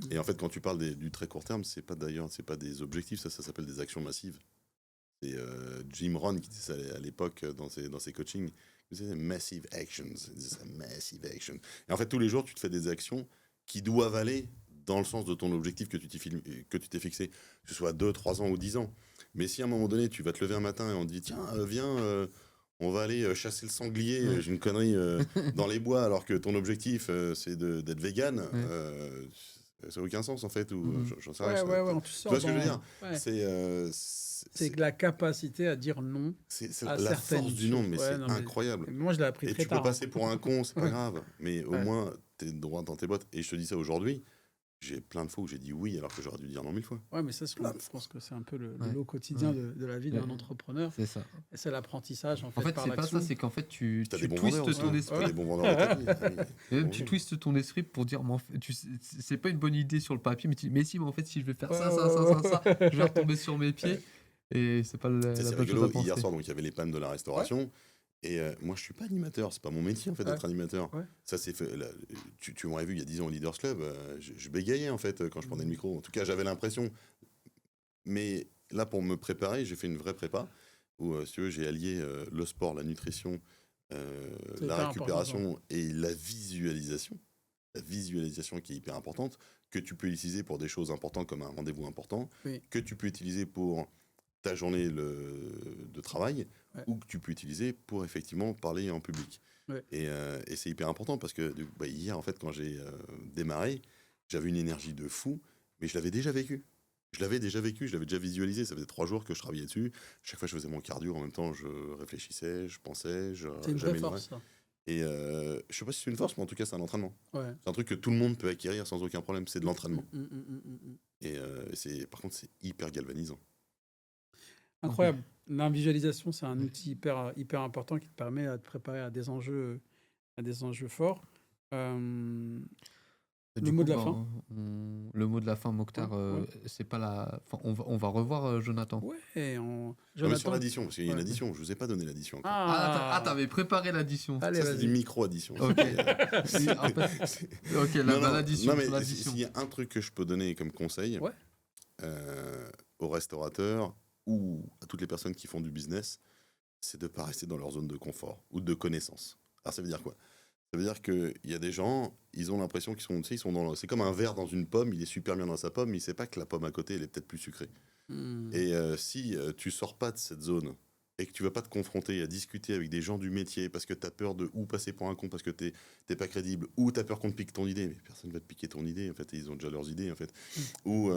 Et en fait, quand tu parles du très court terme, c'est pas des objectifs, ça s'appelle des actions massives. C'est Jim Rohn qui disait ça à l'époque dans ses coachings. Il disait massive actions. Il disait ça, massive action. Et en fait, tous les jours, tu te fais des actions qui doivent aller dans le sens de ton objectif que tu t'es fixé, que ce soit 2, 3 ans ou 10 ans. Mais si à un moment donné, tu vas te lever un matin et on te dit, tiens, viens, on va aller chasser le sanglier, Ouais. j'ai une connerie dans les bois, alors que ton objectif, c'est d'être vegan, ça n'a aucun sens en fait, ou Mhm. j'en sais rien. Ouais, tu Tu sors vois ce que je veux dans- dire? Ouais. C'est C'est la capacité à dire non. c'est à la certaines force du nom, mais choses. Ouais, c'est non, mais- incroyable. Moi, je l'ai appris Et très tu peux tard. passer pour un con, c'est pas Ouais. grave, mais au Ouais. moins, t'es droit dans tes bottes. Et je te dis ça aujourd'hui, j'ai plein de fois où j'ai dit oui, alors que j'aurais dû dire non 1000 fois. Ouais, mais ça, Plein de je pense que c'est un peu le Ouais. lot quotidien Ouais. de la vie Ouais. d'un entrepreneur. C'est ça. Et c'est l'apprentissage, en En fait, fait, par c'est pas l'action. ça, c'est qu'en fait, tu T'as des bons twistes vendeurs aussi, ton hein. esprit. T'as des bons vendeurs dans ta vie. Ah oui. Et même, Bon, tu oui. twistes ton esprit pour dire, mais en fait, c'est pas une bonne idée sur le papier, mais si, mais en fait, si je vais faire ça, je vais retomber sur mes pieds. Et c'est pas la C'est bonne chose rigolo, à penser. hier soir, donc il y avait les pannes de la restauration. Et moi, je suis pas animateur, c'est pas mon métier en fait d'être Ouais. animateur. Ouais. Ça s'est fait. Là, tu m'aurais vu il y a 10 ans au Leaders Club, je bégayais en fait quand je prenais le micro. En tout cas, j'avais l'impression. Mais là, pour me préparer, j'ai fait une vraie prépa où, si tu veux, j'ai allié le sport, la nutrition, C'est la hyper récupération et la visualisation. La visualisation qui est hyper importante, que tu peux utiliser pour des choses importantes comme un rendez-vous important, Oui. que tu peux utiliser pour ta journée de travail, Ouais. ou que tu peux utiliser pour effectivement parler en public. Ouais. Et c'est hyper important parce que hier, en fait, quand j'ai démarré, j'avais une énergie de fou, mais je l'avais déjà vécu. Je l'avais déjà vécu, je l'avais déjà visualisé. Ça faisait 3 jours que je travaillais dessus. Chaque fois, je faisais mon cardio. En même temps, je réfléchissais, je pensais, C'est une vraie j'améliorais. force, ça. Et je sais pas si c'est une force, mais en tout cas, c'est un entraînement. Ouais. C'est un truc que tout le monde peut acquérir sans aucun problème. C'est de l'entraînement. Mm. Et par contre, c'est hyper galvanisant. Incroyable. La visualisation, c'est un outil hyper important qui te permet de te préparer à des enjeux forts. Du mot coup, de la fin. Le mot de la fin, Mokhtar, Ouais. c'est pas la. Enfin, on va revoir Jonathan. Ouais, Non, mais sur Jonathan. l'addition, parce qu'il y a une Ouais. addition. Je vous ai pas donné l'addition encore. T'avais préparé l'addition. Allez, Ça, c'est vas-y. des micro-additions. Ok. C'est- En fait, c'est- Ok, Non, non, l'addition. non, mais l'addition. s'il y a un truc que je peux donner comme conseil Ouais. aux restaurateurs ou à toutes les personnes qui font du business, c'est de ne pas rester dans leur zone de confort ou de connaissance. Alors ça veut dire quoi? Ça veut dire qu'il y a des gens, ils ont l'impression qu'ils sont, tu sais, ils sont dans c'est comme un verre dans une pomme, il est super bien dans sa pomme, mais il ne sait pas que la pomme à côté, elle est peut-être plus sucrée. Et si tu sors pas de cette zone et que tu vas pas te confronter à discuter avec des gens du métier parce que tu as peur de ou passer pour un con parce que t'es pas crédible, ou tu as peur qu'on te pique ton idée, mais personne va te piquer ton idée, en fait, ils ont déjà leurs idées, en fait. Ou,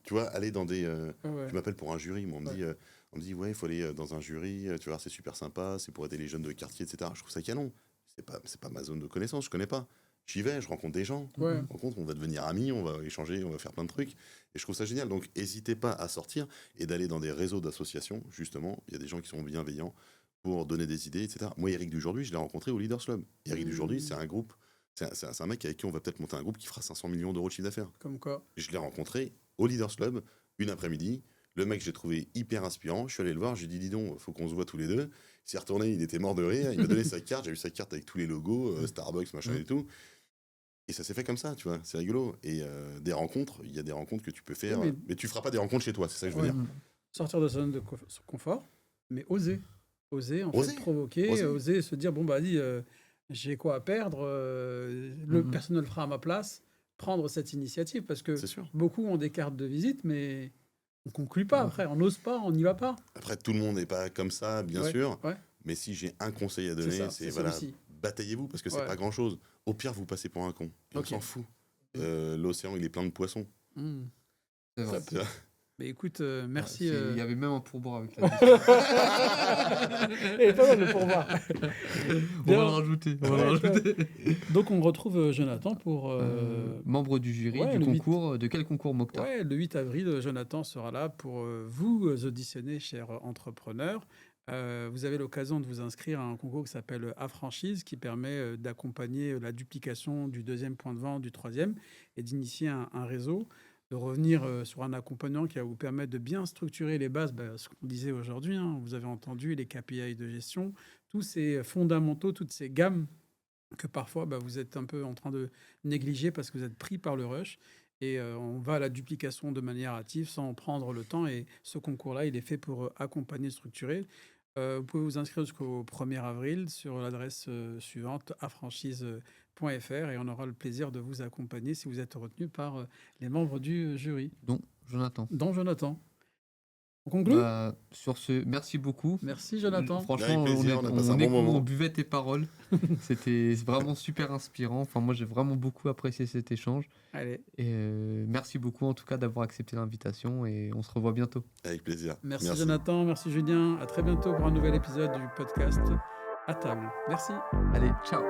tu vois, aller dans des... Ouais. Je m'appelle pour un jury, moi, on me Ouais. dit, ouais, il faut aller dans un jury, tu vois, c'est super sympa, c'est pour aider les jeunes de quartier, etc. Je trouve ça canon. C'est pas ma zone de connaissance, je connais pas. J'y vais, je rencontre des gens. Ouais. Je rencontre, on va devenir amis, on va échanger, on va faire plein de trucs. Et je trouve ça génial. Donc, n'hésitez pas à sortir et d'aller dans des réseaux d'associations, justement. Il y a des gens qui sont bienveillants pour donner des idées, etc. Moi, Eric Dujorduy, je l'ai rencontré au Leaders Club. Eric Dujorduy, c'est un groupe, c'est un mec avec qui on va peut-être monter un groupe qui fera 500 millions d'euros de chiffre d'affaires. Comme quoi. Je l'ai rencontré au Leaders Club, une après-midi. Le mec, j'ai trouvé hyper inspirant. Je suis allé le voir, j'ai dit, dis donc, faut qu'on se voit tous les deux. Il s'est retourné, il était mort de rire. Il m'a donné sa carte, j'ai vu sa carte avec tous les logos, Starbucks, machin et tout. Et ça s'est fait comme ça, tu vois, c'est rigolo. Et des rencontres, il y a des rencontres que tu peux faire, Oui, mais tu feras pas des rencontres chez toi, c'est ça que je veux Ouais. dire. Sortir de sa zone de confort, mais oser. Oser, en Oser. fait, provoquer, oser se dire, bon, bah, vas-y, j'ai quoi à perdre, personne ne le fera à ma place. Prendre cette initiative, parce que C'est sûr. beaucoup ont des cartes de visite, mais on conclut pas après, on n'ose pas, on n'y va pas. Après, tout le monde n'est pas comme ça, bien Ouais, sûr. ouais. Mais si j'ai un conseil à donner, ça, c'est c'est voilà, celui-ci. bataillez-vous parce que c'est Ouais. pas grand-chose. Au pire, vous passez pour un con. Et Ok. on s'en fout. L'océan, il est plein de poissons. C'est vrai. Tu vois. Mais écoute, merci. Il y avait même un pourboire avec l'addition. Et pas mal le pourboire. On va le rajouter. On va le rajouter. Donc on retrouve Jonathan pour... Membre du jury ouais, du le concours. De quel concours, Mokhtar? Ouais, le 8 avril, Jonathan sera là pour vous auditionner, chers entrepreneurs. Vous avez l'occasion de vous inscrire à un concours qui s'appelle Affranchise, qui permet d'accompagner la duplication du 2e point de vente, du 3e, et d'initier un réseau, de revenir sur un accompagnant qui va vous permettre de bien structurer les bases, ce qu'on disait aujourd'hui, hein, vous avez entendu, les KPI de gestion, tous ces fondamentaux, toutes ces gammes que parfois vous êtes un peu en train de négliger parce que vous êtes pris par le rush. Et on va à la duplication de manière active sans prendre le temps. Et ce concours-là, il est fait pour accompagner, structurer. Vous pouvez vous inscrire jusqu'au 1er avril sur l'adresse suivante, affranchise.fr, et on aura le plaisir de vous accompagner si vous êtes retenu par les membres du jury, Donc, Jonathan. dont Jonathan. On conclut. Sur ce, merci beaucoup. Merci Jonathan. Franchement, Avec plaisir, on a passé un bon moment. on buvait tes paroles. C'était vraiment super inspirant. Enfin, moi, j'ai vraiment beaucoup apprécié cet échange. Allez, Et merci beaucoup, en tout cas, d'avoir accepté l'invitation. Et on se revoit bientôt. Avec plaisir. merci Jonathan, merci Julien. À très bientôt pour un nouvel épisode du podcast À table. Merci. Allez, ciao.